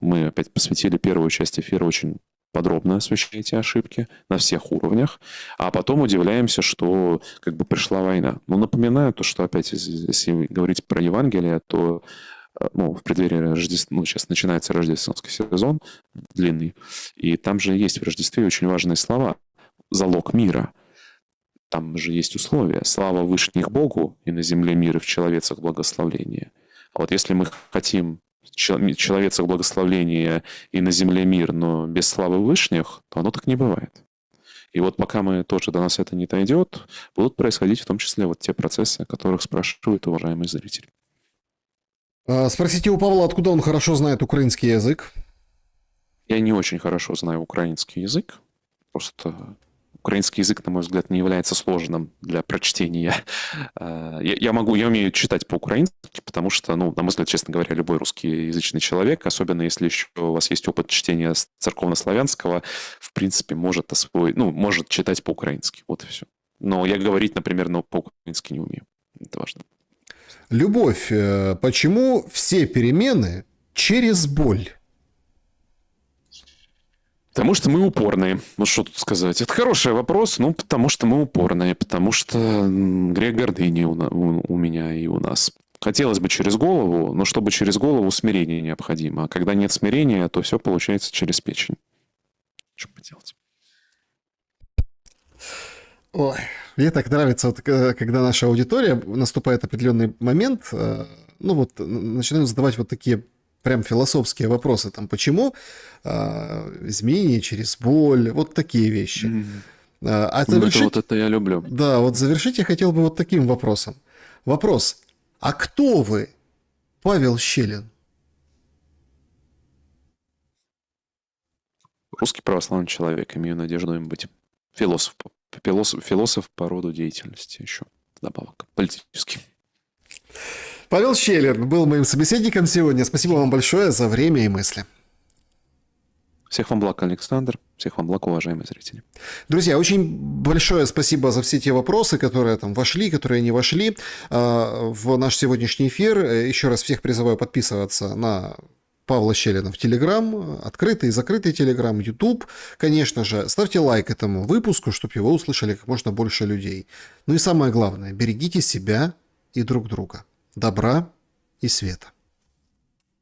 Мы опять посвятили первую часть эфира очень подробно освещая эти ошибки на всех уровнях, а потом удивляемся, что как бы пришла война. Но напоминаю то, что опять, если говорить про Евангелие, то ну, в преддверии Рождества, ну, сейчас начинается рождественский сезон длинный, и там же есть в Рождестве очень важные слова. Залог мира. Там же есть условия. Слава вышних Богу, и на земле мир, и в человецах благословление. А вот если мы хотим человецах благословения и на земле мир, но без славы вышних, то оно так не бывает. И вот пока мы тоже до нас это не дойдет, будут происходить в том числе вот те процессы, о которых спрашивают уважаемые зрители. Спросите у Павла, откуда он хорошо знает украинский язык. Я не очень хорошо знаю украинский язык. Просто украинский язык, на мой взгляд, не является сложным для прочтения. Я умею читать по-украински, потому что, ну, на мой взгляд, честно говоря, любой русскоязычный человек, особенно если еще у вас есть опыт чтения церковнославянского, в принципе, может читать по-украински. Вот и все. Но я говорить, например, по-украински не умею. Это важно. Любовь. Почему все перемены через боль? Потому что мы упорные. Ну, что тут сказать? Это хороший вопрос, ну, потому что мы упорные, потому что грех гордыни у меня и у нас. Хотелось бы через голову, но чтобы через голову смирение необходимо. А когда нет смирения, то все получается через печень. Что поделать? Ой, мне так нравится, вот, когда наша аудитория, наступает определенный момент, ну вот, начинают задавать вот такие прям философские вопросы, там, почему изменение через боль, вот такие вещи. Это я люблю. Да, вот завершить я хотел бы вот таким вопросом. Вопрос, а кто вы, Павел Щелин? Русский православный человек, имею надежду им быть. Философ по роду деятельности еще, добавок, политический. Павел Щелин был моим собеседником сегодня. Спасибо вам большое за время и мысли. Всех вам благ, Александр. Всех вам благ, уважаемые зрители. Друзья, очень большое спасибо за все те вопросы, которые там вошли, которые не вошли в наш сегодняшний эфир. Еще раз всех призываю подписываться на Павла Щелина в Телеграм, открытый и закрытый Телеграм, Ютуб. Конечно же, ставьте лайк этому выпуску, чтобы его услышали как можно больше людей. Ну и самое главное, берегите себя и друг друга. Добра и света.